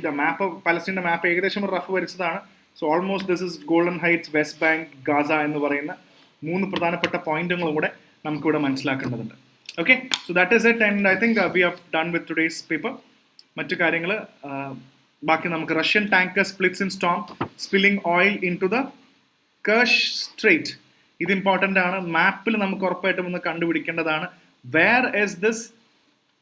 ഇത് മാപ്പ്, പലസ്തീൻ്റെ മാപ്പ് ഏകദേശം ഒരു rough വരച്ചതാണ്. So almost this is golden heights, west bank, Gaza എന്ന് പറയുന്ന 3 പ്രധാനപ്പെട്ട പോയിന്റുകളും കൂടെ നമുക്കിവിടെ മനസ്സിലാക്കേണ്ടതുണ്ട്. Okay, so that is it. And I think we have done with today's paper. മറ്റു കാര്യങ്ങൾ ബാക്കി നമുക്ക്. Russian tanker splits in Storm, spilling oil in to the കേർഷ് strait. ഇത് ഇമ്പോർട്ടൻ്റ് ആണ്. മാപ്പിൽ നമുക്ക് ഉറപ്പായിട്ടും ഒന്ന് കണ്ടുപിടിക്കേണ്ടതാണ്. Where is this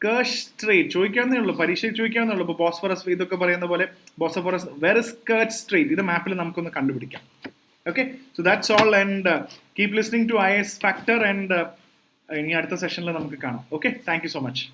Kerch strait? ചോദിക്കാവുന്നേ ഉള്ളൂ, പരീക്ഷയിൽ ചോദിക്കാവുന്നേ ഉള്ളൂ. ഇപ്പോൾ ബോസ്ഫറസ് ഇതൊക്കെ പറയുന്ന പോലെ Bosphorus, where is Kerch strait? ഇത് മാപ്പിൽ നമുക്കൊന്ന് കണ്ടുപിടിക്കാം. Okay, so that's all. And keep listening to IAS factor. ആൻഡ് ഇനി അടുത്ത സെഷനിൽ നമുക്ക് കാണാം. Okay, thank you so much.